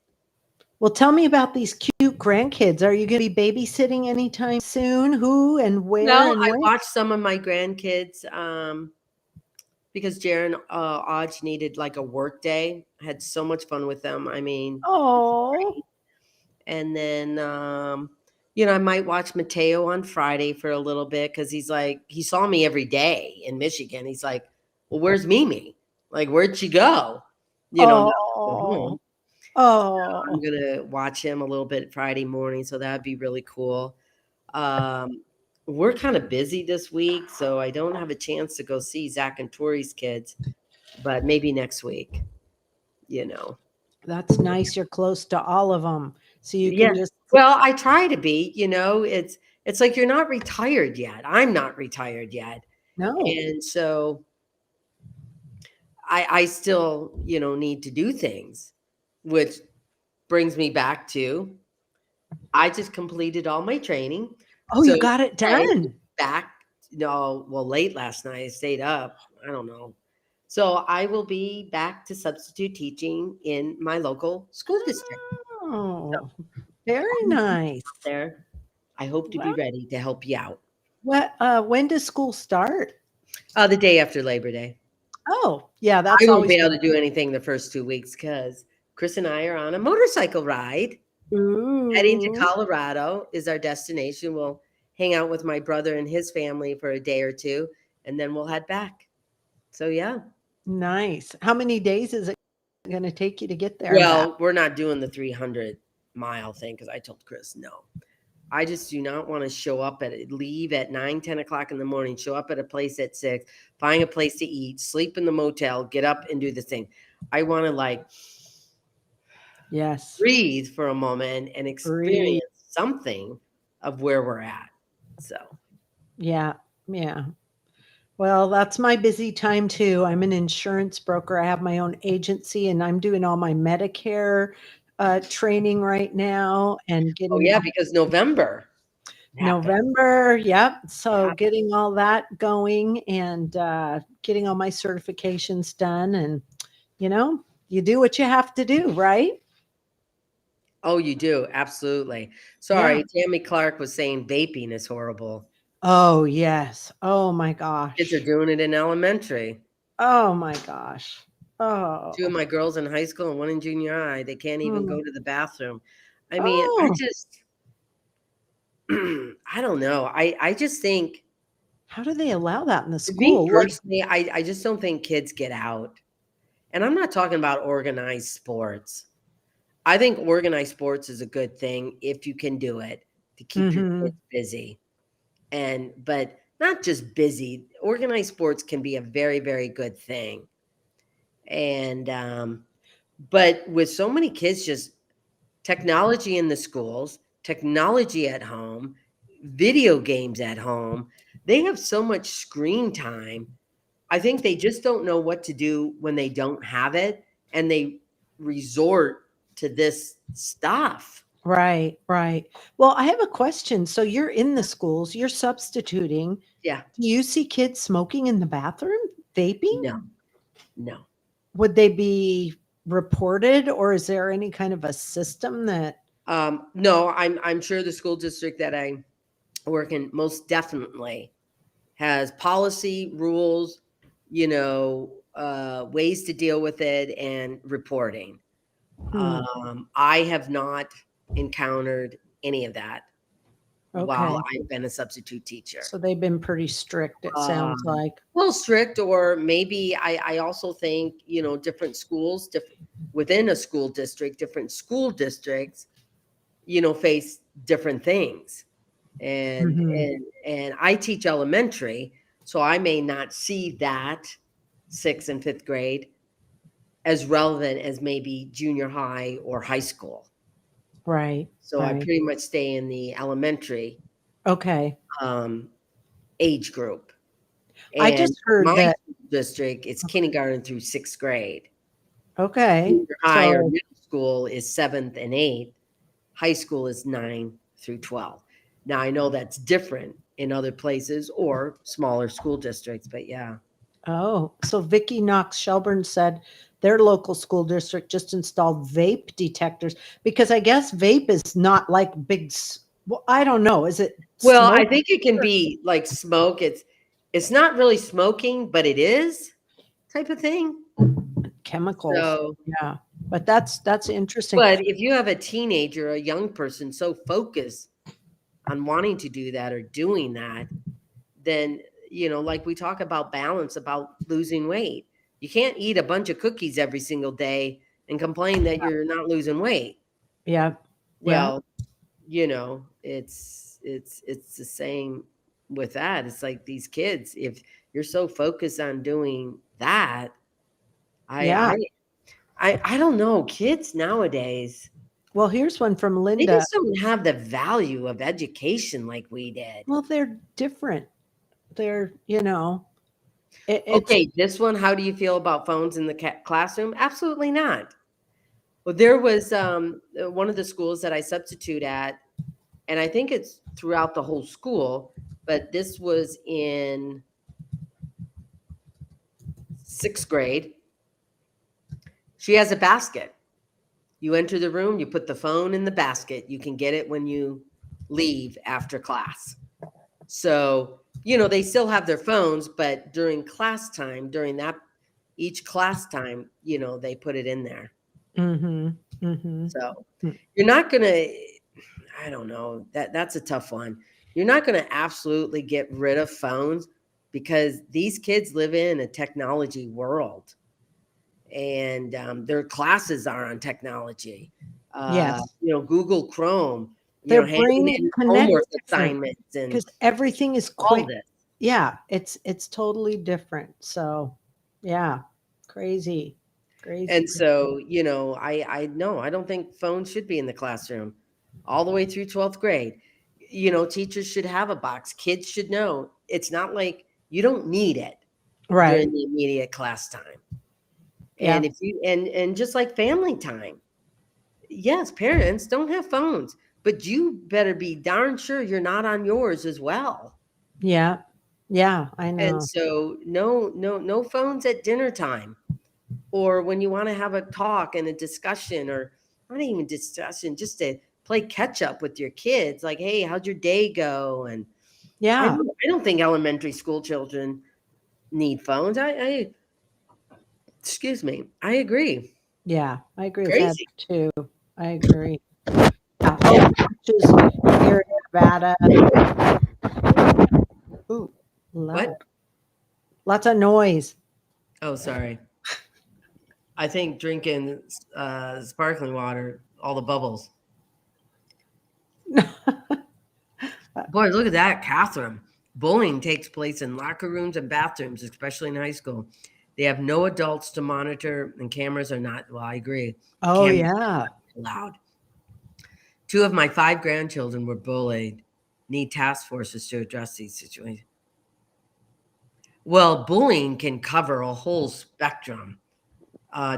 Well, tell me about these cute grandkids. Are you going to be babysitting anytime soon? Who and where Well, and I when? watched some of my grandkids because Jaron Odge needed like a work day. I had so much fun with them. I mean, Oh, and then I might watch Mateo on Friday for a little bit because he's like he saw me every day in Michigan. He's like, well, where's Mimi? Like, where'd she go? Not to go oh, home. I'm oh. gonna watch him a little bit Friday morning, so that'd be really cool. Um, we're kind of busy this week, so I don't have a chance to go see Zach and Tori's kids, but maybe next week, you know. That's nice. You're close to all of them, so you Yeah. can just Well, I try to be, it's like you're not retired yet. I'm not retired yet. no. And so I still, need to do things, which brings me back to I just completed all my training. Oh, So you got it today, done. back, no, well, late last night, I stayed up. I don't know. So I will be back to substitute teaching in my local school district. So Oh, very I'm nice. out there. I hope to be Well, ready to help you out. when does school start? The day after Labor Day. Oh, yeah, I that's won't always be able good. to do anything the first 2 weeks because Chris and I are on a motorcycle ride. Heading to Ooh, Colorado is our destination. We'll hang out with my brother and his family for a day or two, and then we'll head back. So, yeah. nice. How many days is it going to take you to get there and back? Well, we're not doing the 300-mile thing because I told Chris, no. I just do not want to leave at 9, 10 o'clock in the morning, show up at a place at 6, find a place to eat, sleep in the motel, get up and do the thing. I want to Yes. breathe for a moment and Breathe. experience something of where we're at. So, Yeah. Yeah. Well, that's my busy time too. I'm an insurance broker. I have my own agency and I'm doing all my Medicare training right now and oh getting yeah, because November happened. November. Yep. So Yeah. getting all that going and getting all my certifications done. And, you do what you have to do, right? Oh, you do. Absolutely. Yeah. Sorry. Tammy Clark was saying vaping is horrible. Oh, yes. Oh, my Kids are gosh. doing it in elementary. Oh, my gosh. 2 of Oh. my girls in high school and 1 in junior high, they can't even Hmm. go to the bathroom. I mean, I Oh, just I don't know. I just think how do they allow that in the me school? Like, personally, I just don't think kids get out. And I'm not talking about organized sports. I think organized sports is a good thing if you can do it to keep your hmm, kids busy. But not just busy. Organized sports can be a very, very good thing. And but with so many kids just technology in the schools, technology at home, video games at home. They have so much screen time. I think they just don't know what to do when they don't have it, and they resort to this stuff. right, right. Well, I have a question. So you're in the schools, you're substituting. Yeah. Do you see kids smoking in the bathroom, vaping? No, no. Would they be reported or is there any kind of a system that No, I'm sure the school district that I work in most definitely has policy, rules, ways to deal with it and reporting. hmm, I have not encountered any of that while okay. I've been a substitute teacher. So they've been pretty strict, it sounds Um, like. a little strict, or maybe I also think, different schools, within a school district, different school districts, face different things. And Mhm. and and I teach elementary, so I may not see that 6th and 5th grade as relevant as maybe junior high or high school. Right, So I right. pretty much stay in the elementary Okay. um, age group. I And just heard my that. school district, it's kindergarten through 6th grade. Okay. Junior high or So middle school is 7th and 8th. High school is 9 through 12. Now I know that's different in other places or smaller school districts, but yeah. so Vicky Knox Shelburne said their local school district just installed vape detectors because I guess vape is not like well, I don't know. Is it Well, I smoke think it can or be like smoke. It's not really smoking, but it is type of thing. chemicals? So, Yeah. But that's interesting. but if you have a teenager, a young person so focused on wanting to do that or doing that, then, like we talk about balance, about losing weight. You can't eat a bunch of cookies every single day and complain that you're not losing weight. Yeah. Yeah. Well, it's the same with that. It's like these kids, if you're so focused on doing that, I Yeah. I I don't know, kids nowadays, Well, here's one from they Linda. just don't have the value of education like we did. Well, they're different. They're, it's Okay, this one, how do you feel about phones in the classroom? Absolutely not. Well, there was one of the schools that I substitute at, and I think it's throughout the whole school, but this was in 6th grade. She has a basket. You enter the room, you put the phone in the basket. You can get it when you leave after class. So, they still have their phones, but during class time, during that each class time, they put it in there. mhm. Mm-hmm. So you're not going to, I don't know, that's a tough one. You're not going to absolutely get rid of phones because these kids live in a technology world, and their classes are on technology. Yes. Google Chrome, Their handing brains in connect homework different assignments and because everything is all quick. this. Yeah, it's totally different. So, yeah, crazy, And crazy. so, I no, I don't think phones should be in the classroom all the way through 12th grade. Teachers should have a box. Kids should know. It's not like you don't need it Right. during the immediate class time. And Yeah. if you and just like family time, yes, parents don't have phones, but you better be darn sure you're not on yours as well. Yeah. Yeah. I And know. so no phones at dinner time, or when you want to have a talk and a discussion, or not even discussion, just to play catch up with your kids, like, hey, how'd your day go? And I Yeah. don't, I don't think elementary school children need phones. I excuse me, I agree. Yeah. I agree with that Crazy. too. I agree. Yeah. Oh, just here in Nevada. Ooh, What? loud. Lots of noise. Oh, sorry. I think drinking sparkling water, all the bubbles. Boy, look at that, Catherine. Bullying takes place in locker rooms and bathrooms, especially in high school. They have no adults to monitor, and cameras are not. Well, I agree. Oh, Cameras yeah. are not allowed. Two of my 5 grandchildren were bullied. Need task forces to address these situations. Well, bullying can cover a whole spectrum,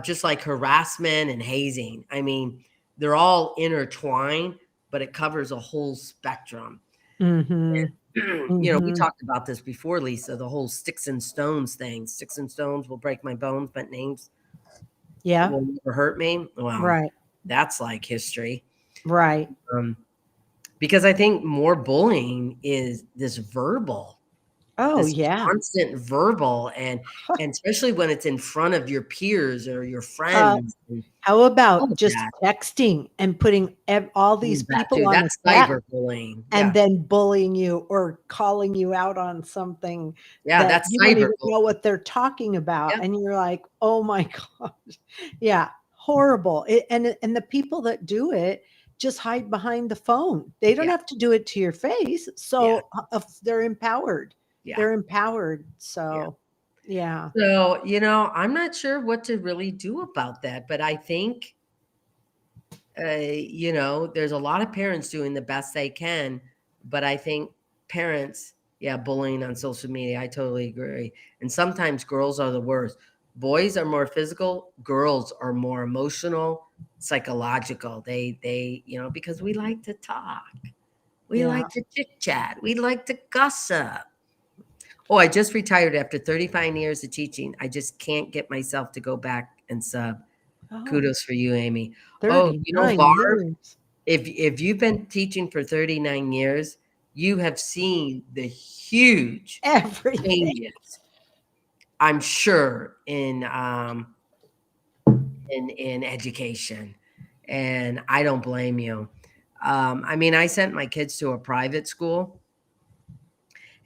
just like harassment and hazing. I mean, they're all intertwined, but it covers a whole spectrum. Mm-hmm. We Mm-hmm. talked about this before, Lisa, the whole sticks and stones thing. Sticks and stones will break my bones, but names Yeah. will never hurt me. Well, Right. that's like history. Right. Um, because I think more bullying is Oh, this yeah. constant verbal, and especially when it's in front of your peers or your Uh, friends and how all about of just that. texting and putting all Ooh, these that people too. on a That's text cyberbullying. and Yeah. then bullying you or calling you out on something Yeah, that that's you don't even cyberbullying. know what they're talking about, Yeah. and you're like, "Oh my gosh." Yeah, horrible. And the people that do it just hide behind the phone. They don't Yeah. have to do it to your face, Yeah. so, if they're empowered. Yeah. They're empowered, Yeah. so yeah. So, I'm not sure what to really do about that, but I think, there's a lot of parents doing the best they can, but I think parents, yeah, bullying on social media, I totally agree. And sometimes girls are the worst. Boys are more physical, girls are more emotional, psychological. They, because we like to talk. We Yeah. like to chit chat. We like to gossip. Oh, I just retired after 35 years of teaching. I just can't get myself to go back and sub. Oh, Kudos for you, Amy. Oh, 39 Barb, years. if you've been teaching for 39 years, you have seen the huge Everything. changes, I'm sure, in education. And I don't blame you. I mean, I sent my kids to a private school.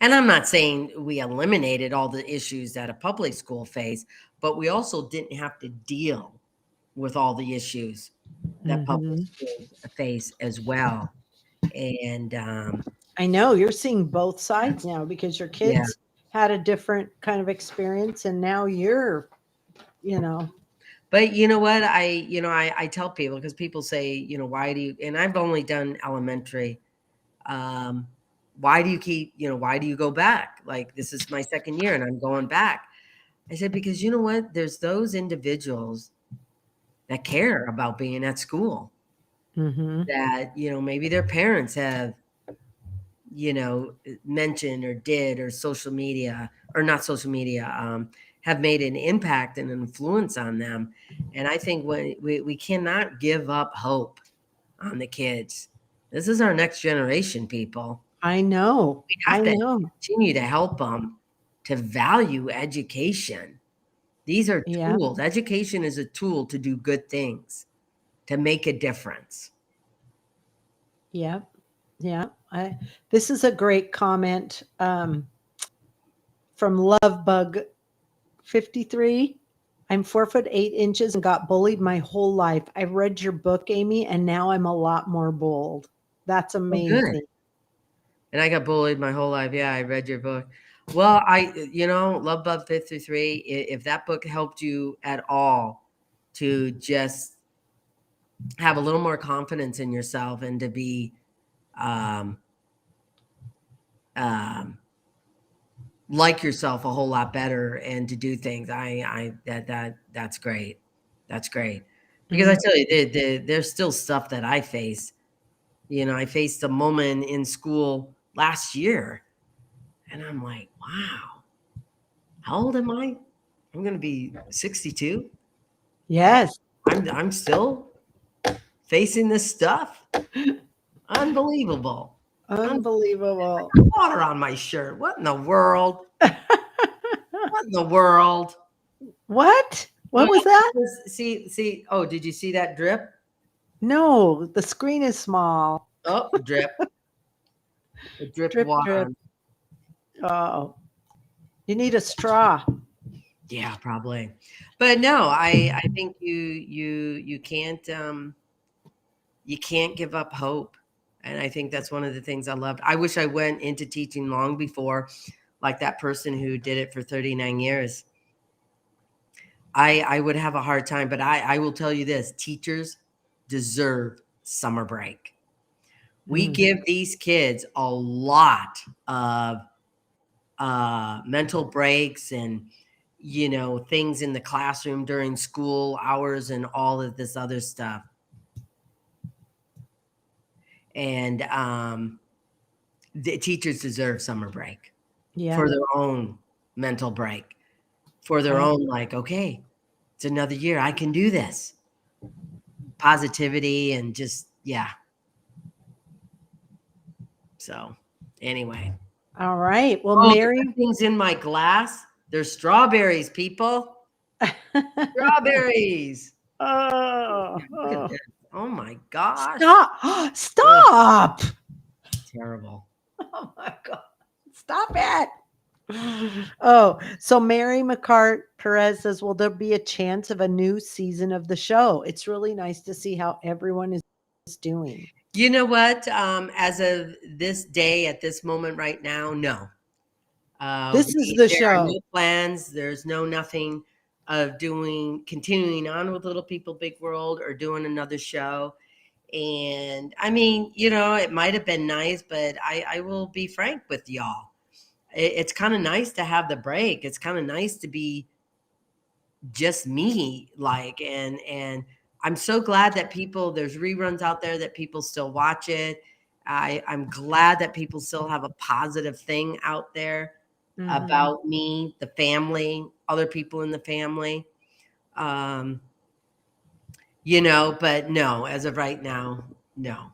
And I'm not saying we eliminated all the issues that a public school face, but we also didn't have to deal with all the issues that public Mhm. schools face as well. And I know you're seeing both sides now because your yeah, kids had a different kind of experience and now you're, you know, but you know what? I tell people, because people say, why do you, and I've only done elementary. Um, why do you keep, why do you go back? Like, this is my second year and I'm going back. I said, because you know what? There's those individuals that care about being at school, mhm. that, maybe their parents have, mentioned or did, or social media, or not social media, have made an impact and an influence on them. And I think when we cannot give up hope on the kids. This is our next generation, people. I know. We I have to know. continue to help them to value education. These are Yeah. tools. Education is a tool to do good things. to make a difference. Yeah. Yeah. This is a great comment from Lovebug 53. I'm 4'8" and got bullied my whole life. I read your book, Amy, and now I'm a lot more bold. That's Oh, good. amazing. And I got bullied my whole life. Yeah, I read your book. Well, Love Bug 53, if that book helped you at all to just have a little more confidence in yourself and to be um, um, like yourself a whole lot better and to do things, that's great. That's great. Because I tell you, there's still stuff that I face. I faced a moment in school last year, and I'm like, wow, how old am I? I'm going to be 62. Yes. I'm still facing this stuff. Unbelievable. Unbelievable. Water on my shirt. What in the world? What in the world? What? What Well, was that? see. Oh, did you see that drip? No, the screen is small. Oh, drip. It dripped Drip, water drip. on. Oh, you need a straw. Yeah, probably. But no, I think you can't give up hope. And I think that's one of the things I loved. I wish I went into teaching long before, like that person who did it for 39 years. I would have a hard time, but I will tell you this, teachers deserve summer break. We give these kids a lot of mental breaks and things in the classroom during school hours and all of this other stuff. And the teachers deserve summer break for their own mental break, for their own, like, okay, it's another year. I can do this. Positivity and just, yeah. So anyway. All right. Well, Oh, Mary. the things in my glass. There's strawberries, people. Strawberries. Look at this. Oh my gosh. Stop. Stop. Terrible. Oh my God. Stop it. Oh, so Mary McCart Perez says, will there be a chance of a new season of the show? It's really nice to see how everyone is doing. You know what? As of this day, at this moment right now, no. This is the There are show. no plans. There's nothing of continuing on with Little People Big World or doing another show. And I mean, it might have been nice, but I will be frank with y'all. It's kind of nice to have the break. It's kind of nice to be just me, and I'm so glad that there's reruns out there that people still watch it. I'm glad that people still have a positive thing out there about me, the family, other people in the family. But no, as of right now, no.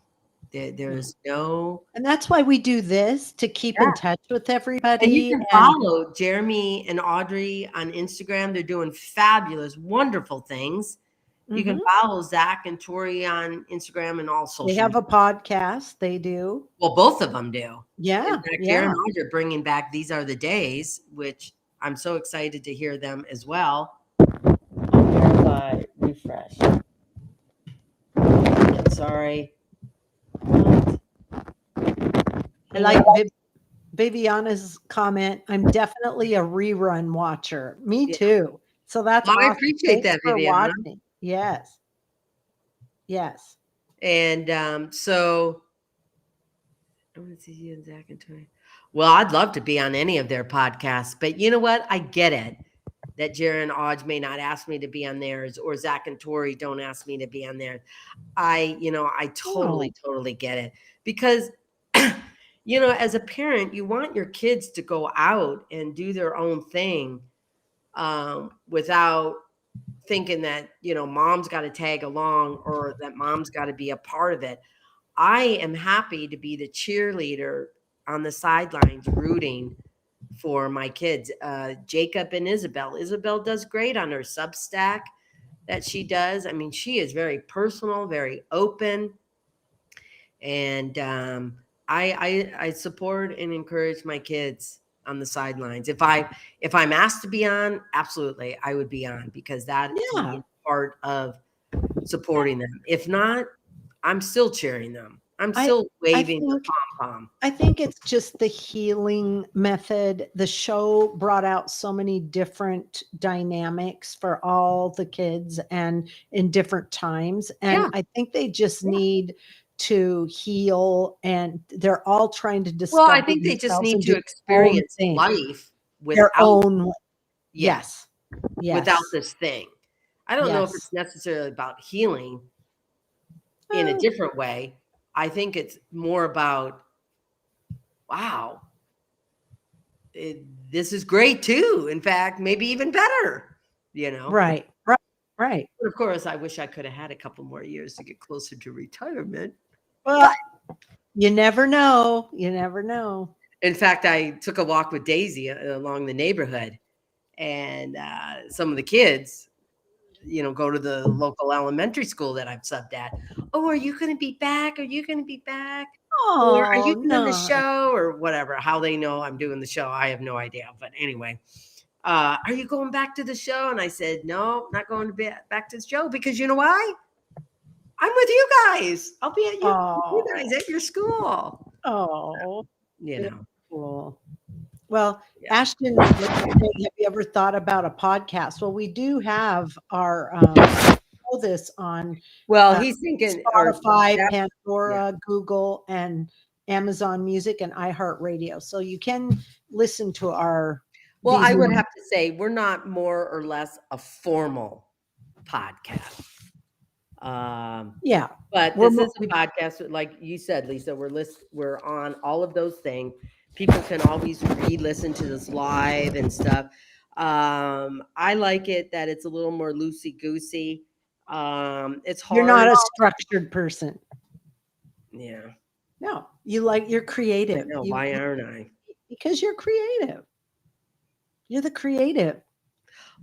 There's no. And that's why we do this, to keep in touch with everybody. And you can follow Jeremy and Audrey on Instagram. They're doing fabulous, wonderful things. You can follow Zach and Tori on Instagram and all social. They have a podcast. They do. Well, both of them do. Yeah. In fact, Jeremy and Audrey are bringing back These Are the Days, which I'm so excited to hear them as well. Verify, refresh. Sorry. I like Viviana's comment. I'm definitely a rerun watcher. Me too. So that's awesome. I appreciate that, Viviana. Watching. Yes. Yes. And so I want to see you and Zach and Tori. Well, I'd love to be on any of their podcasts, but you know what? I get it that Jared and Audrey may not ask me to be on theirs, or Zach and Tori don't ask me to be on theirs. I totally get it, because as a parent, you want your kids to go out and do their own thing without thinking that, mom's got to tag along or that mom's got to be a part of it. I am happy to be the cheerleader on the sidelines rooting for my kids, Jacob and Isabel. Isabel does great on her Substack. that she does. I mean, she is very personal, very open, and I support and encourage my kids on the sidelines. If I'm asked to be on, absolutely, I would be on, because that to me Yeah. is part of supporting them. If not, I'm still cheering them. I'm I still I waving the think pom pom. I think it's just the healing method. The show brought out so many different dynamics for all the kids and in different times. And Yeah. I think they just Yeah. need to heal, and they're all trying to Well, I discover think they just themselves need and to do their own experience thing, life their without, own. yeah, Yes. without Yes. this thing. I don't know if Yes. it's necessarily about healing in a Uh, different way. I think it's more about, wow, this is great too. In fact, maybe even better, you know? right. Right. Right. But of course, I wish I could have had a couple more years to get closer to retirement. Well, you never know. You never know. In fact, I took a walk with Daisy along the neighborhood, and some of the kids, go to the local elementary school that I've subbed at. Oh, are you going to be back? Are you going to be back? Or are Oh, you doing the no. show or whatever? How they know I'm doing the show, I have no idea. But anyway, are you going back to the show? And I said, no, not going to be back to the show, because you know why? I'm with you guys. I'll be at you Oh. guys at your school. Oh, You very know, cool. Well, yeah. Ashton was saying, have you ever thought about a podcast? Well, we do have our know this on Well, uh, he's thinking, or Spotify, that, yeah. Pandora, Google, and Amazon Music and iHeartRadio. So you can listen to our Well, these. I would have to say we're not more or less a formal podcast. Yeah, But we're this is a we, podcast, like you said, Lisa. We're on all of those things. People can always re-listen to this live and stuff. I like it that it's a little more loosey goosey. It's you're not hard. a structured person. Yeah, No, you're I creative. know. Why aren't I? Because you're creative. You're the creative.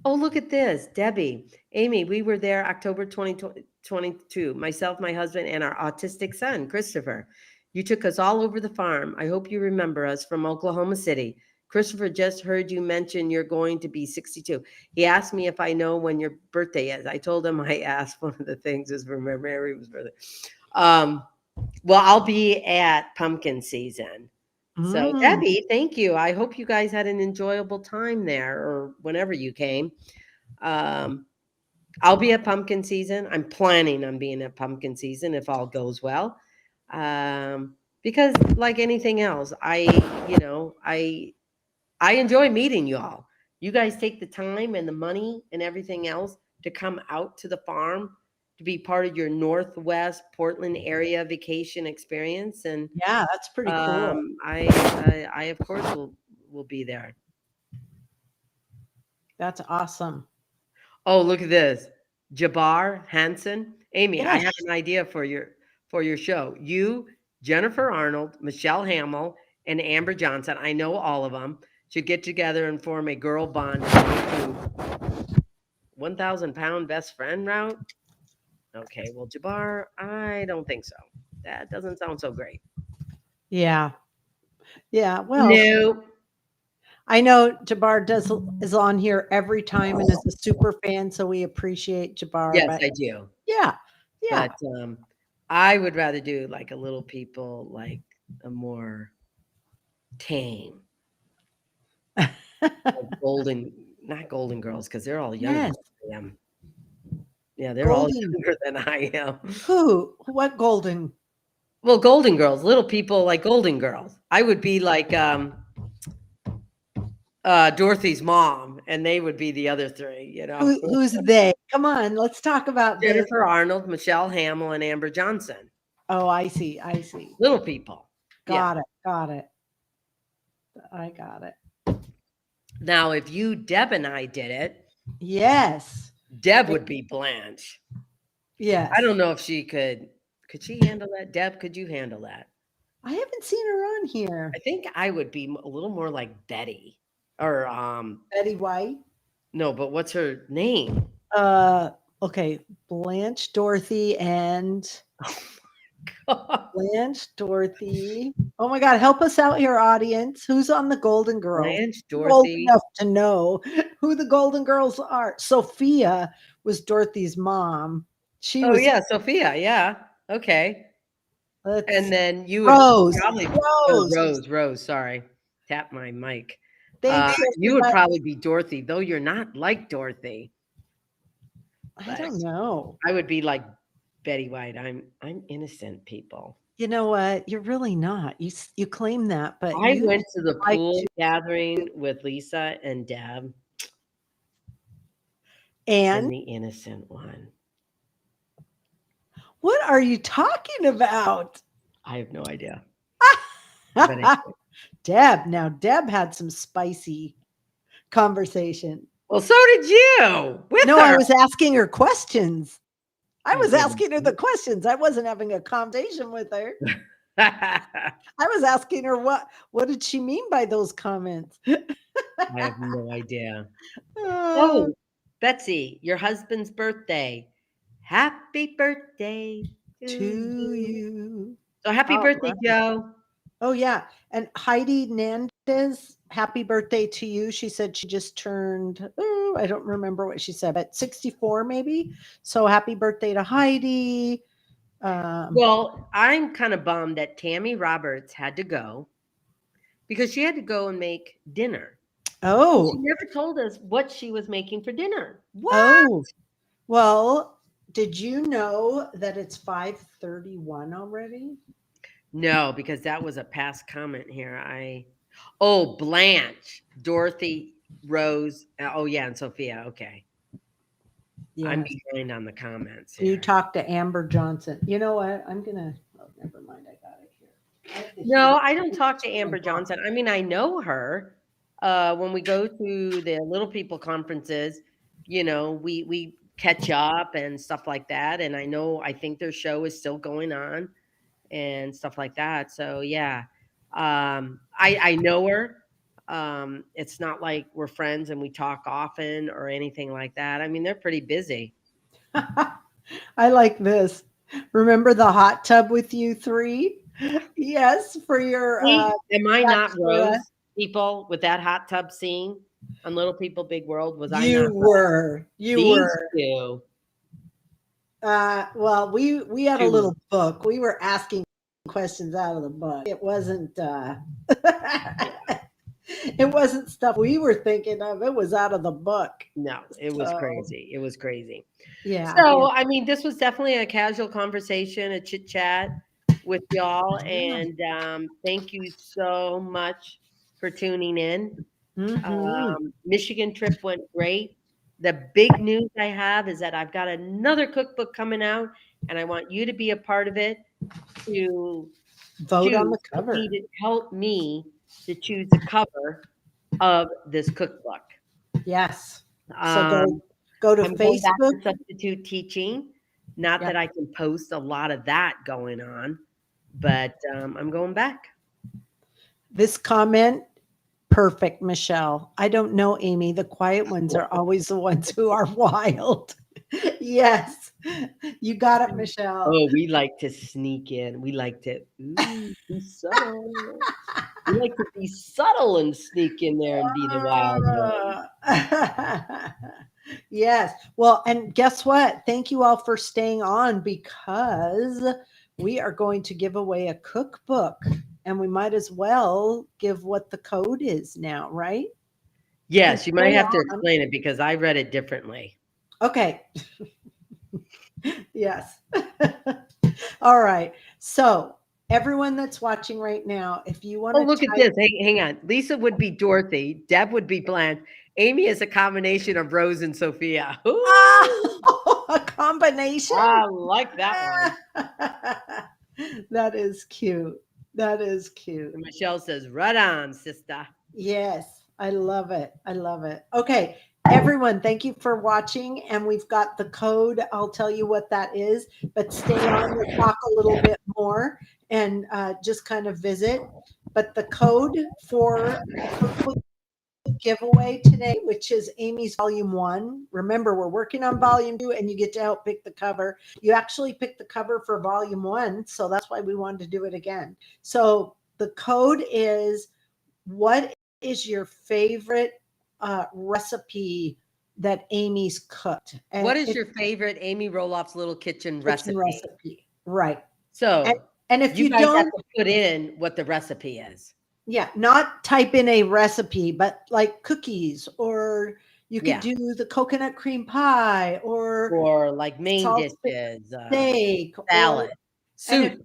Oh, look at this. Debbie, Amy, we were there October 2022. Myself, my husband, and our autistic son, Christopher. You took us all over the farm. I hope you remember us from Oklahoma City. Christopher just heard you mention you're going to be 62. He asked me if I know when your birthday is. I told him I asked. One of the things is for Mary's birthday. Um, well, I'll be at pumpkin season. So, Mm. Debbie, thank you. I hope you guys had an enjoyable time there, or whenever you came. Um, I'll be at pumpkin season. I'm planning on being at pumpkin season if all goes well. Because like anything else, I enjoy meeting you all. You guys take the time and the money and everything else to come out to the farm to be part of your Northwest Portland area vacation experience, and Yeah, that's pretty cool. I of course will be there. That's awesome. Oh, look at this. Jabbar Hansen. Amy, I Yes. have an idea for your show. You, Jennifer Arnold, Michelle Hamill, and Amber Johnson, I know all of them, should get together and form a girl bond and go to 1,000-pound best friend route. Okay, well, Jabbar, I don't think so. That doesn't sound so great. Yeah. Yeah. Well, No. I know Jabbar is on here every time and is a super fan, so we appreciate Jabbar. Yes, But I do. yeah, yeah. But I would rather do like a little people, like a more tame, like golden, not golden girls, because they're all younger Yes. than I am. Yeah, they're all Golden. younger than I am. Who? What golden? Well, golden girls, little people like golden girls. I would be like Dorothy's mom, and they would be the other three, Who's they? Come on, let's talk about this. Jennifer Arnold, Michelle Hamill, and Amber Johnson. Oh, I see. I see. Little people. Yeah. Got it. Got it. I got it. Now, if you, Deb, and I did it, Yes. Deb would be Blanche. I Yes. don't know if she could. Could she handle that? Deb, could you handle that? I haven't seen her on here. I think I would be a little more like Betty, or Betty White. no, but what's her name? Uh, Okay, Blanche, Dorothy, and Blanche, Dorothy. Oh my God, help us out here, audience. Who's on the Golden Girls? Blanche, I'm old Dorothy. enough to know who the Golden Girls are. Sophia was Dorothy's mom. She Oh was, yeah, Sophia. Yeah. Okay. let's And then you would Rose. probably Rose. Rose, sorry. Tap my mic. Thanks, You Sophie, would but probably be Dorothy, though you're not like Dorothy. I But don't know. I would be like Betty White. I'm innocent, people. You know what? You're really not. You claim that, but I you went to the like pool to. gathering with Lisa and Deb and And the innocent one. what are you talking about? I have no idea. But anyway. Deb. Now, Deb had some spicy conversation. Well, so did you with No, I her. was asking her questions. I I was didn't. asking her the questions. I wasn't having a conversation with her. I was asking her what did she mean by those comments? I have no idea. Oh, Oh, Betsy, your husband's birthday. Happy birthday to to you. you. So happy All birthday, right. Joe. Oh, yeah. And Heidi Nandez, happy birthday to you. She said she just turned, oh, I don't remember what she said, but 64 maybe. So happy birthday to Heidi. Well, I'm kind of bummed that Tammy Roberts had to go because she had to go and make dinner. She Oh, never told us what she was making for dinner. What? oh. Well, did you know that it's 5:31 already? No, because that was a past comment here. Oh, Blanche, Dorothy, Rose. Oh, yeah, and Sophia. Okay. I'm Yes. behind on the comments You here. talked to Amber Johnson. You know what? I'm gonna. Oh, never mind. I got it here. I have the No, heat I don't talk to on Amber my phone. Johnson. I mean, I know her. When we go to the little people conferences, we catch up and stuff like that. And I think their show is still going on and stuff like that. So yeah, I know her. It's not like we're friends and we talk often or anything like that. I mean, they're pretty busy. I like this. Remember the hot tub with you three? Yes, for your See, am I not bachelorette. Rose, people, with that hot tub scene on Little People Big World? Was I You not Rose? were. You These were. two. Well, we had a Two. little book. We were asking questions out of the book. It wasn't it wasn't stuff we were thinking of. It was out of the book. No, it was So crazy. It was crazy. yeah, yeah. So, I mean, this was definitely a casual conversation, a chit chat with y'all. Yeah. And thank you so much for tuning in. Mhm. Michigan trip went great. The big news I have is that I've got another cookbook coming out, and I want you to be a part of it to Vote on the choose cover. to help me to choose the cover of this cookbook. Yes. So Um, go to I'm going back Facebook. to substitute teaching. Not Yeah. that I can post a lot of that going on, but I'm going back. This comment, perfect, Michelle. I don't know, Amy. The quiet ones are always the ones who are wild. Yes. You got it, Michelle. Oh, we like to sneak in. We like to be subtle. We like to be subtle and sneak in there and be the wild one. Yes. Well, and guess what? Thank you all for staying on because we are going to give away a cookbook and we might as well give what the code is now, right? Yes, you might Stay have to on. explain it because I read it differently. Okay. Yes. All right. So, everyone that's watching right now, if you want Oh, to look at type, this. Hang on. Lisa would be Dorothy. Deb would be Blanche. Amy is a combination of Rose and Sophia. Ooh, a combination. I like that one. That is cute. That is cute. And Michelle says, right on, sister. Yes, I love it. I love it. Okay, everyone, thank you for watching. And we've got the code. I'll tell you what that is, but stay on. We'll talk a little bit more and just kind of visit. But the code for the cookbook giveaway today, which is Amy's volume 1. Remember, we're working on volume 2 and you get to help pick the cover. You actually picked the cover for volume 1, so that's why we wanted to do it again. So the code is, what is your favorite recipe that Amy's cooked? And what is your favorite Amy Roloff's Little Kitchen recipe? Right. So And if you you guys have don't, to put in what the recipe is. yeah, not type in a recipe, but like cookies, or you could do the coconut cream pie, Or like main salt dishes, steak, salad, soup.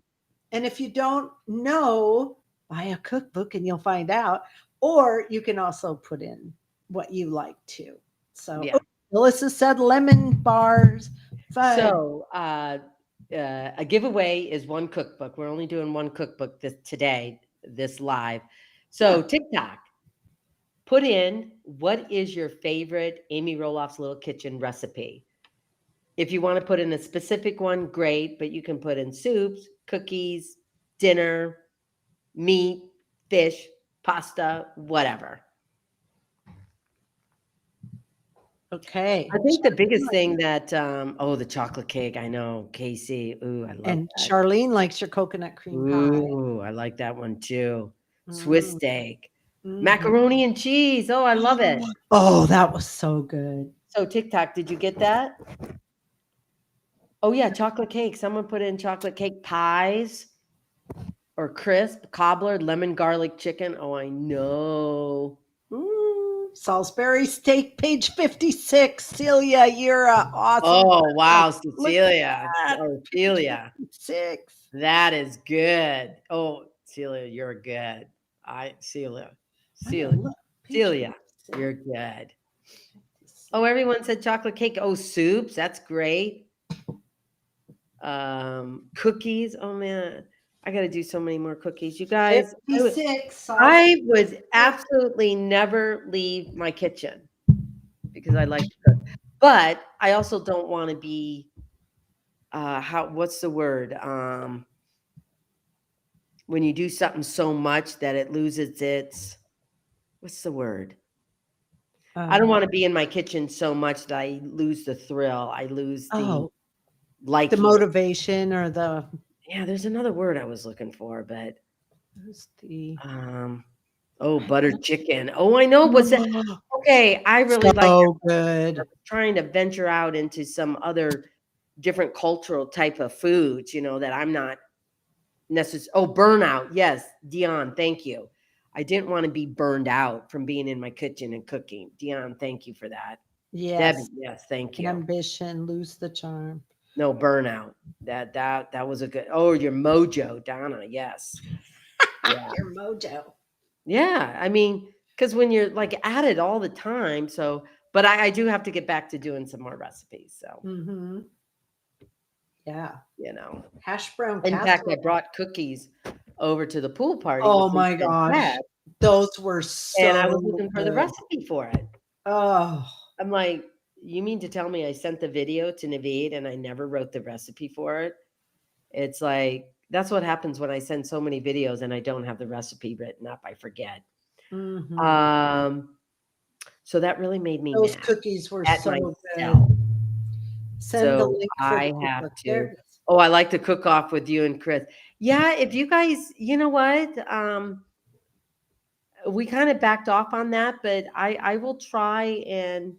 and if you don't know, buy a cookbook and you'll find out. Or you can also put in what you like too. So Yeah. Melissa said lemon bars. Fun. So a giveaway is one cookbook. We're only doing one cookbook this live. So TikTok, put in, what is your favorite Amy Roloff's Little Kitchen recipe? If you want to put in a specific one, great, but you can put in soups, cookies, dinner, meat, fish, pasta, whatever. Okay. I think the biggest thing that, the chocolate cake. I know, Casey. Ooh, I love And that. Charlene likes your coconut cream pie. Ooh, I like that one too. Swiss steak, Mhm. macaroni and cheese. Oh, I love it. Oh, that was so good. So TikTok, did you get that? Oh yeah, chocolate cake. Someone put in chocolate cake pies or crisp, cobbler, lemon garlic chicken. Oh, I know. Salisbury steak, page 56. Celia, you're awesome. Oh, wow, Look Cecilia. at that. Or Celia. 56. That is good. Oh, Celia, you're good. Celia, you're good. Oh, everyone said chocolate cake. Oh, soups. That's great. Cookies. Oh man, I got to do so many more cookies. You guys, 56. I would absolutely never leave my kitchen because I like to cook. But I also don't want to be what's the word? When you do something so much that it loses its, what's the word? I don't want to be in my kitchen so much that I lose the thrill. I lose the the motivation or the. Yeah, there's another word I was looking for, but the buttered chicken. Oh, I know. What's that? Okay, I really like so good. I was trying to venture out into some other different cultural type of foods, that I'm not necessarily. Oh, burnout. Yes, Dion, thank you. I didn't want to be burned out from being in my kitchen and cooking. Dion, thank you for that. Yes. Debbie, yes, thank you. Ambition, lose the charm. No, burnout. That was a good. Oh, your mojo, Donna. Yes. Yeah. Your mojo. Yeah, I mean, because when you're like at it all the time, but I do have to get back to doing some more recipes. So, yeah, hash brown. In fact, I brought cookies over to the pool party. Oh my gosh, those were so. And I was looking for the recipe for it. Oh, I'm like, you mean to tell me I sent the video to Naveed and I never wrote the recipe for it? It's like, that's what happens when I send so many videos and I don't have the recipe written up. I forget. So that really made me those mad. cookies were at so myself. good. Send the So link for I the have cookbook. to. Oh, I like to cook off with you and Chris. Yeah, if you guys, you know what? We kind of backed off on that, but I will try and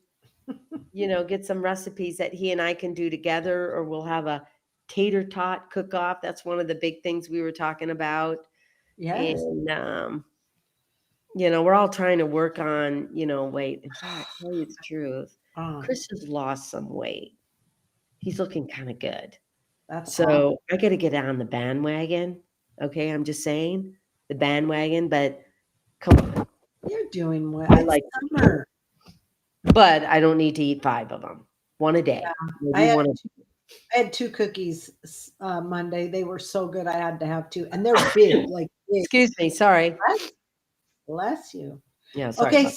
get some recipes that he and I can do together, or we'll have a tater tot cook off. That's one of the big things we were talking about. Yes. And we're all trying to work on, weight. In fact, tell you the truth, Chris has lost some weight. He's looking kind of good. So I got to get on the bandwagon. Okay, I'm just saying the bandwagon, but come on. You're doing well. I like summer. But I don't need to eat 5 of them. One a day. Yeah. I had 2 cookies Monday. They were so good. I had to have 2, and they're big, like big. Excuse me. Sorry. Bless you. Yeah. Sorry. Okay.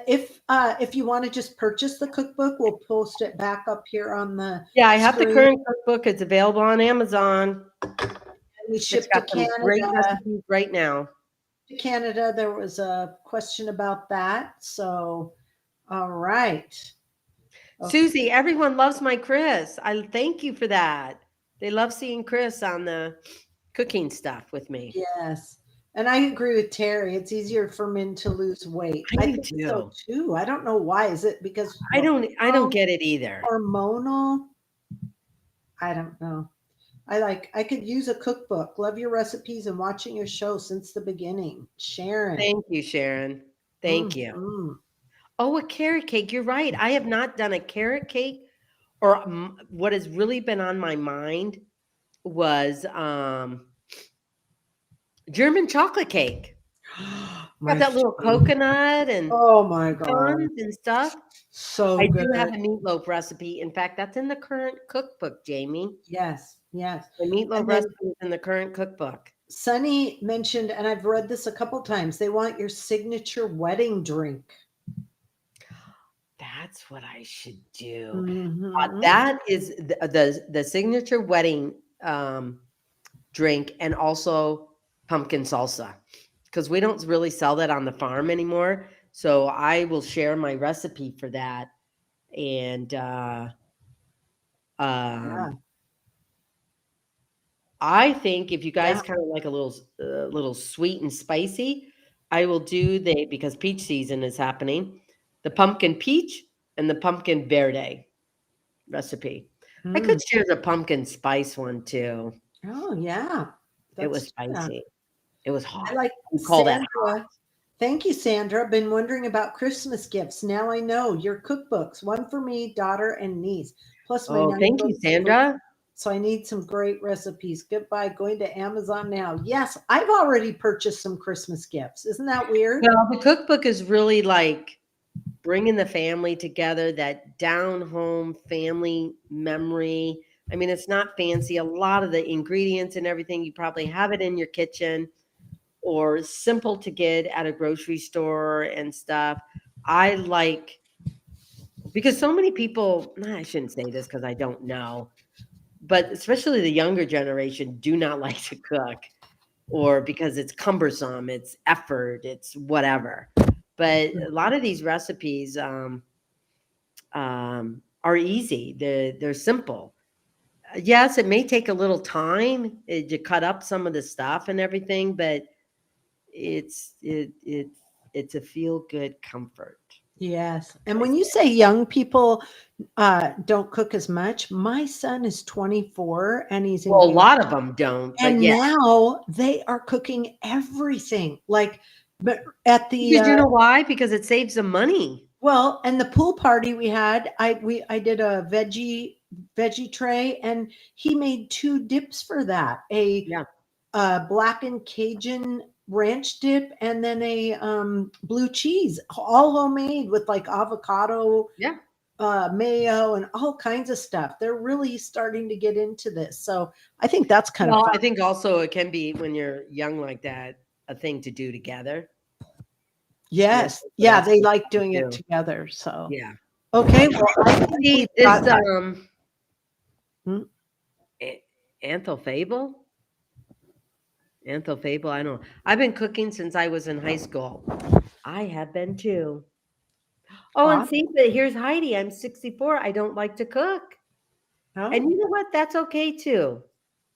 If you want to just purchase the cookbook, we'll post it back up here on the. Yeah, I have the current cookbook. It's available on Amazon. And we ship to Canada great recipes right now. to Canada. There was a question about that. So, all right. Okay. Susie, everyone loves my Chris. I thank you for that. They love seeing Chris on the cooking stuff with me. Yes. And I agree with Terry. It's easier for men to lose weight. I I do think so too. too. I don't know why. Is it because I don't get it either. hormonal? I don't know. I could use a cookbook. Love your recipes and watching your show since the beginning. Sharon. Thank you, Sharon. Thank you. Mm-hmm. Oh, a carrot cake. You're right. I have not done a carrot cake, or what has really been on my mind was German chocolate cake. Got that little coconut and Oh my God. pecans and stuff. So I good. do have a meatloaf recipe. In fact, that's in the current cookbook, Jamie. Yes, yes. The meatloaf And then recipe is in the current cookbook. Sunny mentioned, and I've read this a couple times, they want your signature wedding drink. That's what I should do. Mhm. That is the signature wedding drink, and also pumpkin salsa, because we don't really sell that on the farm anymore. So I will share my recipe for that. And Yeah. I think if you guys Yeah. kind of like a little sweet and spicy, I will do because peach season is happening, the pumpkin peach and the pumpkin verde recipe. I could Mm. share the pumpkin spice one too. Oh yeah. It was Yeah. spicy. It was I hot. like We call that hot. Sandra. Thank you, Sandra. Been wondering about Christmas gifts. Now I know your cookbooks. One for me, daughter, and niece. Plus my Oh, 9 thank you, books. Sandra. So I need some great recipes. Goodbye. Going to Amazon now. Yes, I've already purchased some Christmas gifts. Isn't that weird? Well, the cookbook is really like bringing the family together, that down home family memory. I mean, it's not fancy. A lot of the ingredients and everything, you probably have it in your kitchen, or simple to get at a grocery store and stuff. I like, because so many people, I shouldn't say this because I don't know, but especially the younger generation do not like to cook, or because it's cumbersome, it's effort, it's whatever. But a lot of these recipes are easy. They're simple. Yes, it may take a little time to cut up some of the stuff and everything, but it's it it it's a feel good comfort. Yes. And when you say young people don't cook as much, my son is 24 and he's Well, a engaged. lot of them don't, but And yeah. now they are cooking everything. Like, but at the Because you know why? Because it saves them money. well, and the pool party we had, I did a veggie tray, and he made 2 dips for that. Yeah. Blackened Cajun ranch dip, and then a blue cheese, all homemade with like avocado, Yeah. mayo, and all kinds of stuff. They're really starting to get into this. So I think that's kind of Well, fun. I think also it can be, when you're young like that, a thing to do together. Yes. That's Yeah, what I they like doing do. it together. So Yeah. okay, well, I think See, we've this got Hmm? Anthel Fable? Anthel Fable, I don't know. I've been cooking since I was in high school. I have been too. Oh, and see, but here's Heidi. I'm 64. I don't like to cook. Oh, And you know what? That's okay too.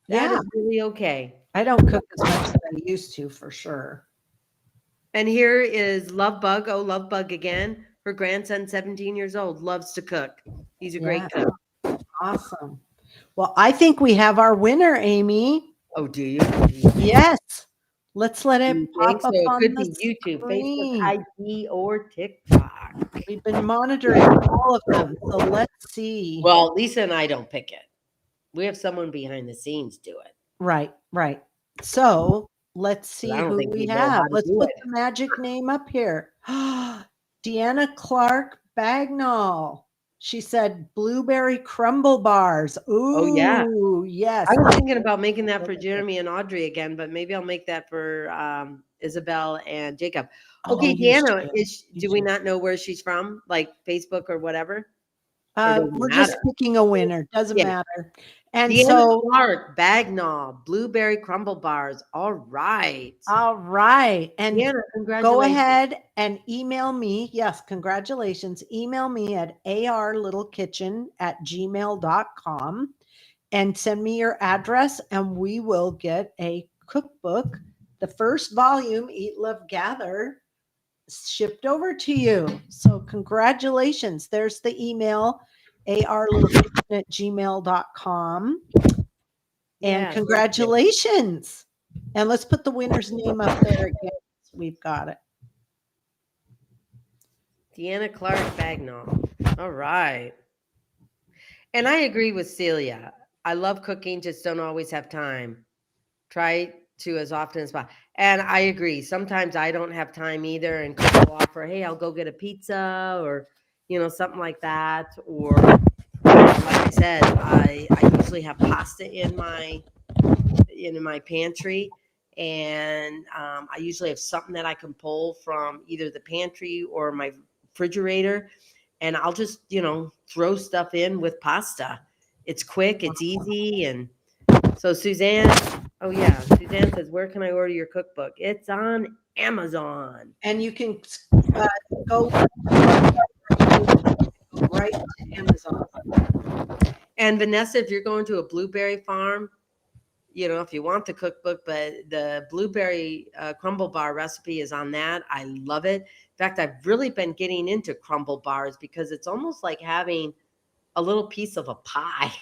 That yeah. is really okay. I don't cook as much as I used to, for sure. And here is Love Bug. Oh, Love Bug again. Her grandson, 17 years old, loves to cook. He's a great Yeah. cook. Awesome. Well, I think we have our winner, Amy. Oh, do you? Yes. Let's let Do it you pop think so? up It on could the be YouTube, screen. Facebook, IG, or TikTok. We've been monitoring all of them. So let's see. Well, Lisa and I don't pick it. We have someone behind the scenes do it. Right, right. So let's see I don't who think we we know have. how to Let's do put it. the magic name up here. Deanna Clark Bagnall. She said blueberry crumble bars. Ooh, Oh, yeah. yes. I was thinking about making that for Jeremy and Audrey again, but maybe I'll make that for Isabel and Jacob. Oh, Okay, you Deanna, should. do we not know where she's from? Like Facebook or whatever? doesn't We're just matter? picking a winner. Doesn't Yeah. matter. And Deanna so, Clark, Bagnall, Blueberry Crumble Bars. All right. all right. And Deanna, go congratulations. ahead and email me. Yes, congratulations. Email me at arlittlekitchen@gmail.com and send me your address, and we will get a cookbook, the first volume, Eat, Love, Gather, shipped over to you. So congratulations. There's the email, arlittlekitchen@gmail.com. And Yeah. congratulations. And let's put the winner's name up there again. We've got it. Deanna Clark, Bagnall. All right. And I agree with Celia. I love cooking, just don't always have time. Try to as often as possible. And I agree. Sometimes I don't have time either, and Cook will offer, "Hey, I'll go get a pizza," or something like that. Or like I said, I usually have pasta in my pantry, and I usually have something that I can pull from either the pantry or my refrigerator, and I'll just throw stuff in with pasta. It's quick, it's easy, and so Suzanne. Oh yeah, Suzanne says, "Where can I order your cookbook?" It's on Amazon. And you can go right to Amazon. And Vanessa, if you're going to a blueberry farm, if you want the cookbook, but the blueberry crumble bar recipe is on that. I love it. In fact, I've really been getting into crumble bars because it's almost like having a little piece of a pie,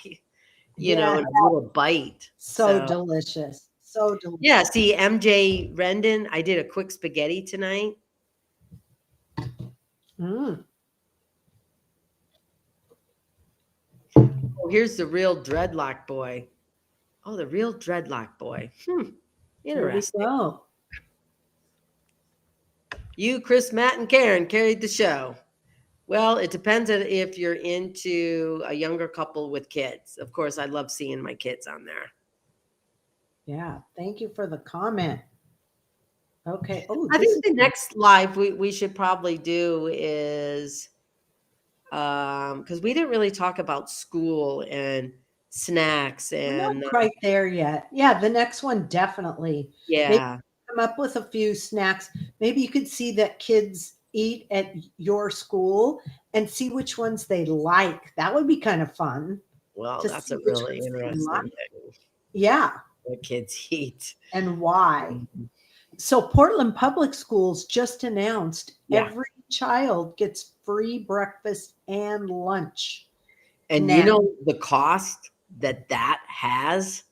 Yeah. and a little bite. So delicious. So delicious. Yeah, see, MJ Rendon, I did a quick spaghetti tonight. Mm. Oh, here's the real dreadlock boy. Oh, the real dreadlock boy. Here we Interesting. go. You, Chris, Matt, and Karen carried the show. Well, it depends on if you're into a younger couple with kids. Of course, I love seeing my kids on there. Yeah. Thank you for the comment. Okay. Oh, I this think the next live we should probably do is because we didn't really talk about school and snacks we're not and quite there yet. Yeah, the next one definitely. Maybe yeah. come up with a few snacks. Maybe you could see that kids eat at your school and see which ones they like. That would be kind of fun. Well, To that's see a which really ones they interesting like. thing. Yeah, What kids eat. and why. So Portland Public Schools just announced Yeah. every child gets free breakfast and lunch. And Now, the cost that has?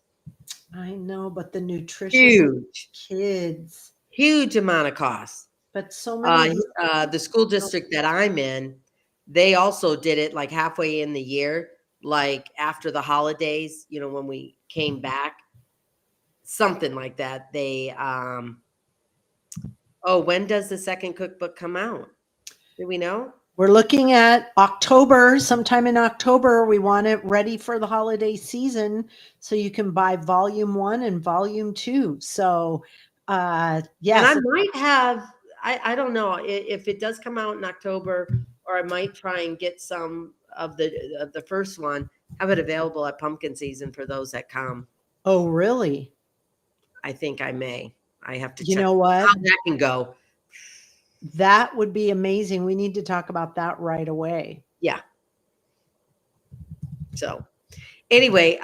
I know, but the nutritious Huge. kids, Huge amount of cost. but so many of these The school district that I'm in, they also did it like halfway in the year, like after the holidays, when we came back, something like that. They, when does the second cookbook come out? Do we know? we're looking at October, sometime in October. We want it ready for the holiday season so you can buy volume 1 and volume 2. So, And yes, I might have, I don't know if it does come out in October, or I might try and get some of the first one, have it available at pumpkin season for those that come. oh, really? I think I may. I have to You check know what? how that can go. That would be amazing. We need to talk about that right away. Yeah. So anyway,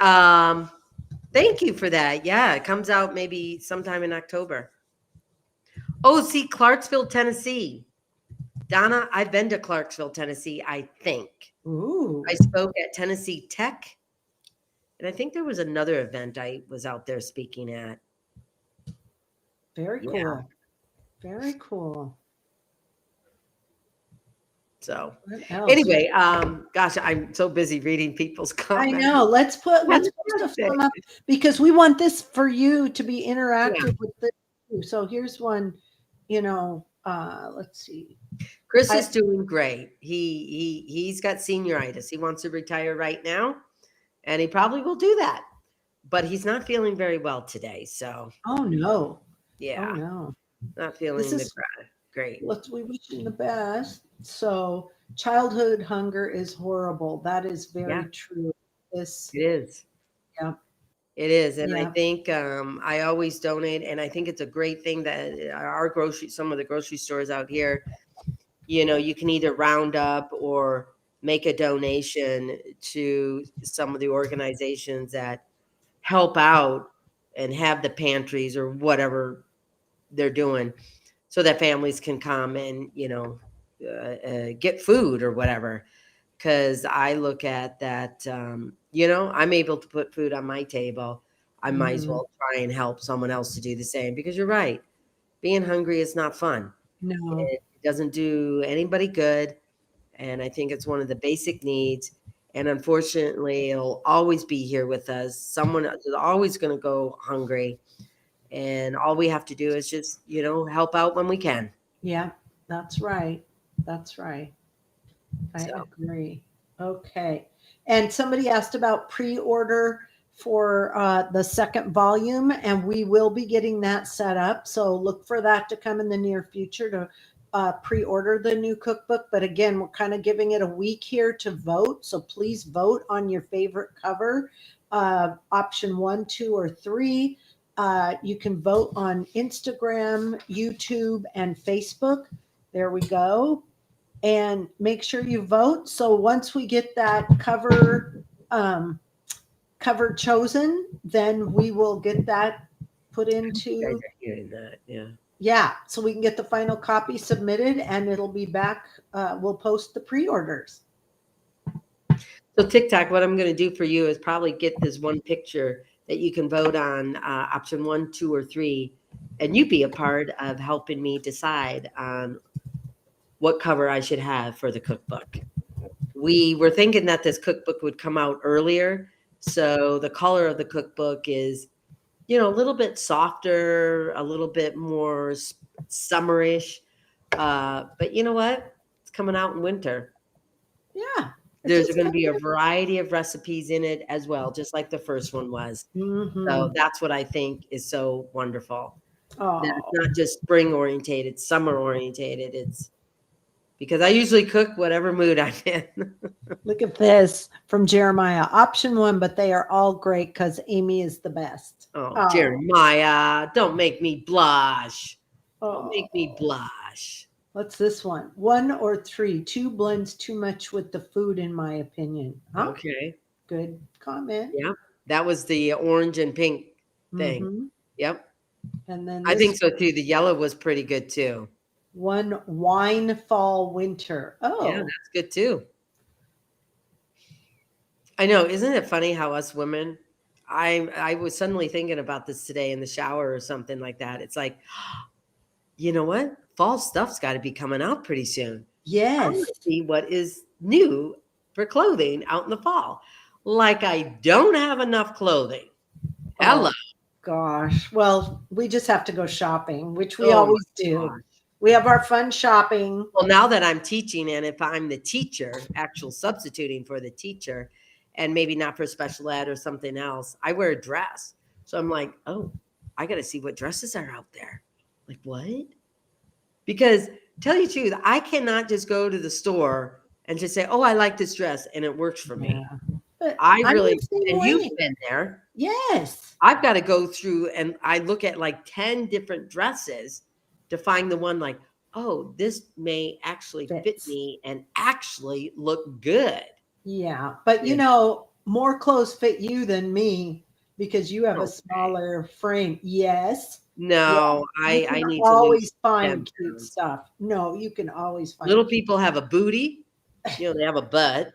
thank you for that. Yeah, it comes out maybe sometime in October. Oh, see, Clarksville, Tennessee. Donna, I've been to Clarksville, Tennessee, I think. Ooh, I spoke at Tennessee Tech, and I think there was another event I was out there speaking at. very cool. Yeah. Very cool. So What else? anyway, gosh, I'm so busy reading people's I comments. know. Let's put some up because we want this for you to be interactive with this. So here's one, let's see. Chris is doing great. He's got senioritis. He wants to retire right now, and he probably will do that. But he's not feeling very well today. So Oh no. yeah, Oh no. not feeling This the is crowd. Great. We wish him the best. So childhood hunger is horrible. That is very Yeah, true. This, it is. yeah, It is. And I yeah. think I always donate. And I think it's a great thing that some of the grocery stores out here, you can either round up or make a donation to some of the organizations that help out and have the pantries or whatever they're doing so that families can come and, get food or whatever. Because I look at that, I'm able to put food on my table. I might as Mhm. well try and help someone else to do the same because you're right. Being hungry is not fun. No. It doesn't do anybody good. And I think it's one of the basic needs. And unfortunately, it'll always be here with us. Someone is always going to go hungry. And all we have to do is just, help out when we can. Yeah, that's right. That's right. I So, agree. Okay. And somebody asked about pre-order for the second volume, and we will be getting that set up. So look for that to come in the near future to pre-order the new cookbook. But again, we're kind of giving it a week here to vote. So please vote on your favorite cover, option 1, 2, or 3. You can vote on Instagram, YouTube, and Facebook. There we go, and make sure you vote. So once we get that cover chosen, then we will get that put you guys into, are hearing that. Yeah. yeah, so we can get the final copy submitted, and it'll be back. We'll post the pre-orders. So TikTok, what I'm going to do for you is probably get this one picture that you can vote on option 1, 2, or 3, and you be a part of helping me decide on what cover I should have for the cookbook. We were thinking that this cookbook would come out earlier, so the color of the cookbook is, a little bit softer, a little bit more summerish. But you know what? It's coming out in winter. Yeah. There's going to be a variety of recipes in it as well, just like the first one was. So Mm-hmm. that's what I think is so wonderful. That it's Oh, not just spring orientated, summer orientated. It's because I usually cook whatever mood I'm in. look at this from Jeremiah. Option 1, but they are all great because Amy is the best. Oh, Oh, Jeremiah, don't make me blush. Don't make me oh. blush. What's this one? 1 or 3. 2 blends too much with the food, in my opinion. Huh? Okay. Good comment. Yeah. That was the orange and pink thing. Mm-hmm. Yep. And then I think this so too. The yellow was pretty good too. one, wine, fall, winter. Yeah, Oh, that's good too. I know. Isn't it funny how us women, I was suddenly thinking about this today in the shower or something like that. It's like, you know what? Fall stuff's got to be coming out pretty soon. I want yes. to see what is new for clothing out in the fall. Like I don't have enough clothing. Hello. Oh, gosh. Well, we just have to go shopping, which we Oh always my do. gosh. We have our fun shopping. Well, now that I'm teaching, and if I'm the teacher, actual substituting for the teacher, and maybe not for special ed or something else, I wear a dress. So I'm like, oh, I got to see what dresses are out there. Like, what? Because tell you the truth, I cannot just go to the store and just say, oh, I like this dress and it works for me. Yeah. But I I'm really, the same and way. you've been there. Yes. I've got to go through and I look at like 10 different dresses to find the one like, oh, this may actually fit Fits. me and actually look good. Yeah. But Yeah. more clothes fit you than me because you have a Okay. smaller frame. Yes. Yeah. No, You I can need to lose always 10 find cute pounds. stuff. No, you can always find Little cute. people have a booty, they have a butt.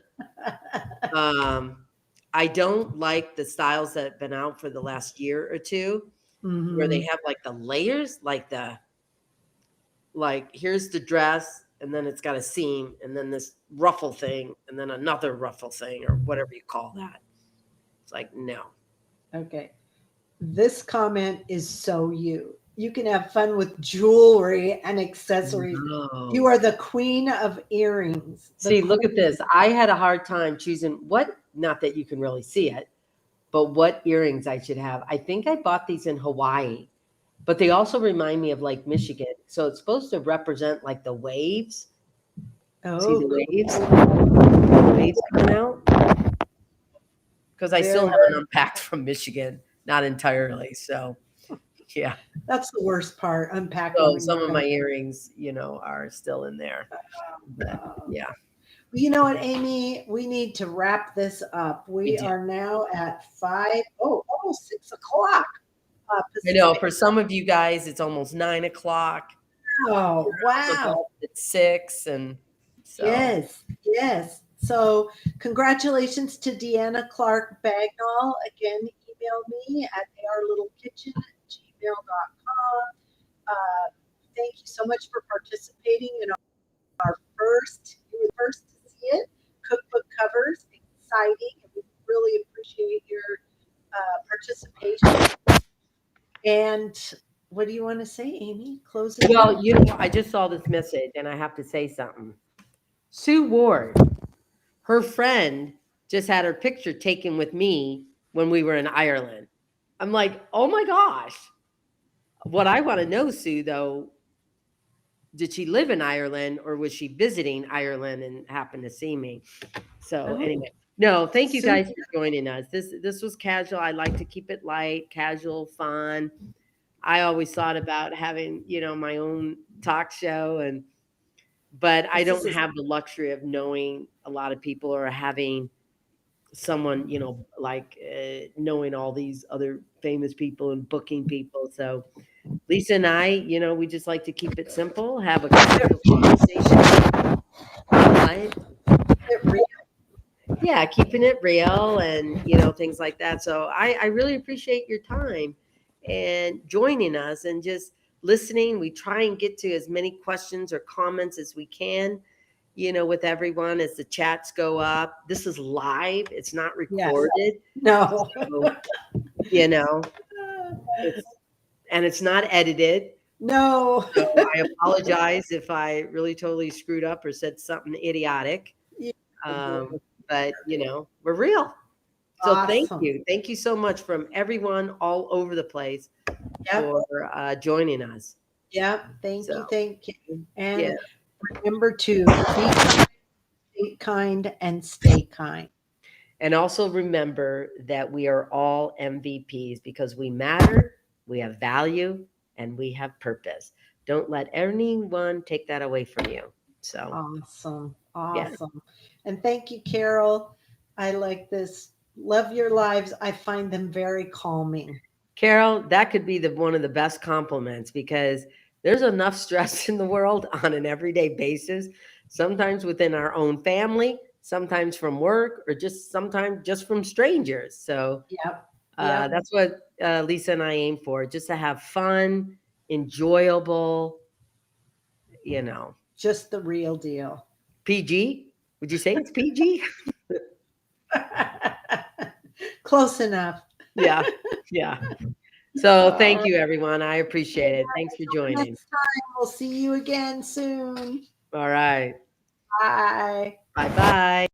Um, I don't like the styles that have been out for the last year or two where they Hmm. have like the layers, like here's the dress and then it's got a seam and then this ruffle thing and then another ruffle thing or whatever you call that. It's like, no. Okay. This comment is so you. You can have fun with jewelry and accessories. You No. are the queen of earrings. The See, look at queen. this. I had a hard time choosing not that you can really see it, but what earrings I should have. I think I bought these in Hawaii, but they also remind me of Lake Michigan. So it's supposed to represent like the waves. See the Oh, waves? The waves coming out? Because I still very, haven't unpacked from Michigan, not entirely. So, yeah. that's the worst part, unpacking So when some you're of my done. earrings, are still in there. But yeah. Well, you know what, Amy? We need to wrap this up. We We do. are now at almost 6 o'clock I know Pacific. for some of you guys, it's almost 9 o'clock. Oh, Some of wow. us, it's 6. And so, Yes, yes. So, congratulations to Deanna Clark Bagnall. Again, email me at ourlittlekitchen@gmail.com. Thank you so much for participating in our first, you were the first to see it, cookbook covers. Exciting. And we really appreciate your participation. And what do you want to say, Amy? Close it well, out. I just saw this message and I have to say something. Sue Ward, her friend just had her picture taken with me when we were in Ireland. I'm like, oh my gosh. What I want to know, Sue, though, did she live in Ireland or was she visiting Ireland and happened to see me? So Oh, anyway, no, thank you super. guys for joining us. This was casual. I like to keep it light, casual, fun. I always thought about having, my own talk show but I This don't is have the luxury of knowing a lot of people or having someone, like knowing all these other famous people and booking people. So Lisa and I, we just like to keep it simple, have a casual conversation. Right? it real. Yeah, keeping it real and things like that. So I really appreciate your time and joining us and just listening. We try and get to as many questions or comments as we can, with everyone as the chats go up. This is live, it's not Yes. recorded. No. So, it's not edited. No. So I apologize if I really totally screwed up or said something idiotic. Yeah, Um, but we're real. So thank awesome. you. Thank you so much from everyone all over the place Yep. for joining us. Yep. Thank So you. Thank you. yeah. And remember to be kind and stay kind. And also remember that we are all MVPs because we matter, we have value, and we have purpose. Don't let anyone take that away from you. So Awesome. yeah. Awesome. And thank you, Carol. I like this. Love your lives. I find them very calming. Carol, that could be one of the best compliments because there's enough stress in the world on an everyday basis, sometimes within our own family, sometimes from work, or just sometimes just from strangers. So Yep. Yep. that's what Lisa and I aim for, just to have fun, enjoyable, Just the real deal. PG. Would you say it's PG? Close enough. Yeah. Yeah. So All thank right. you, everyone. I appreciate it. Thanks for joining. Next time, we'll see you again soon. All right. Bye. Bye bye.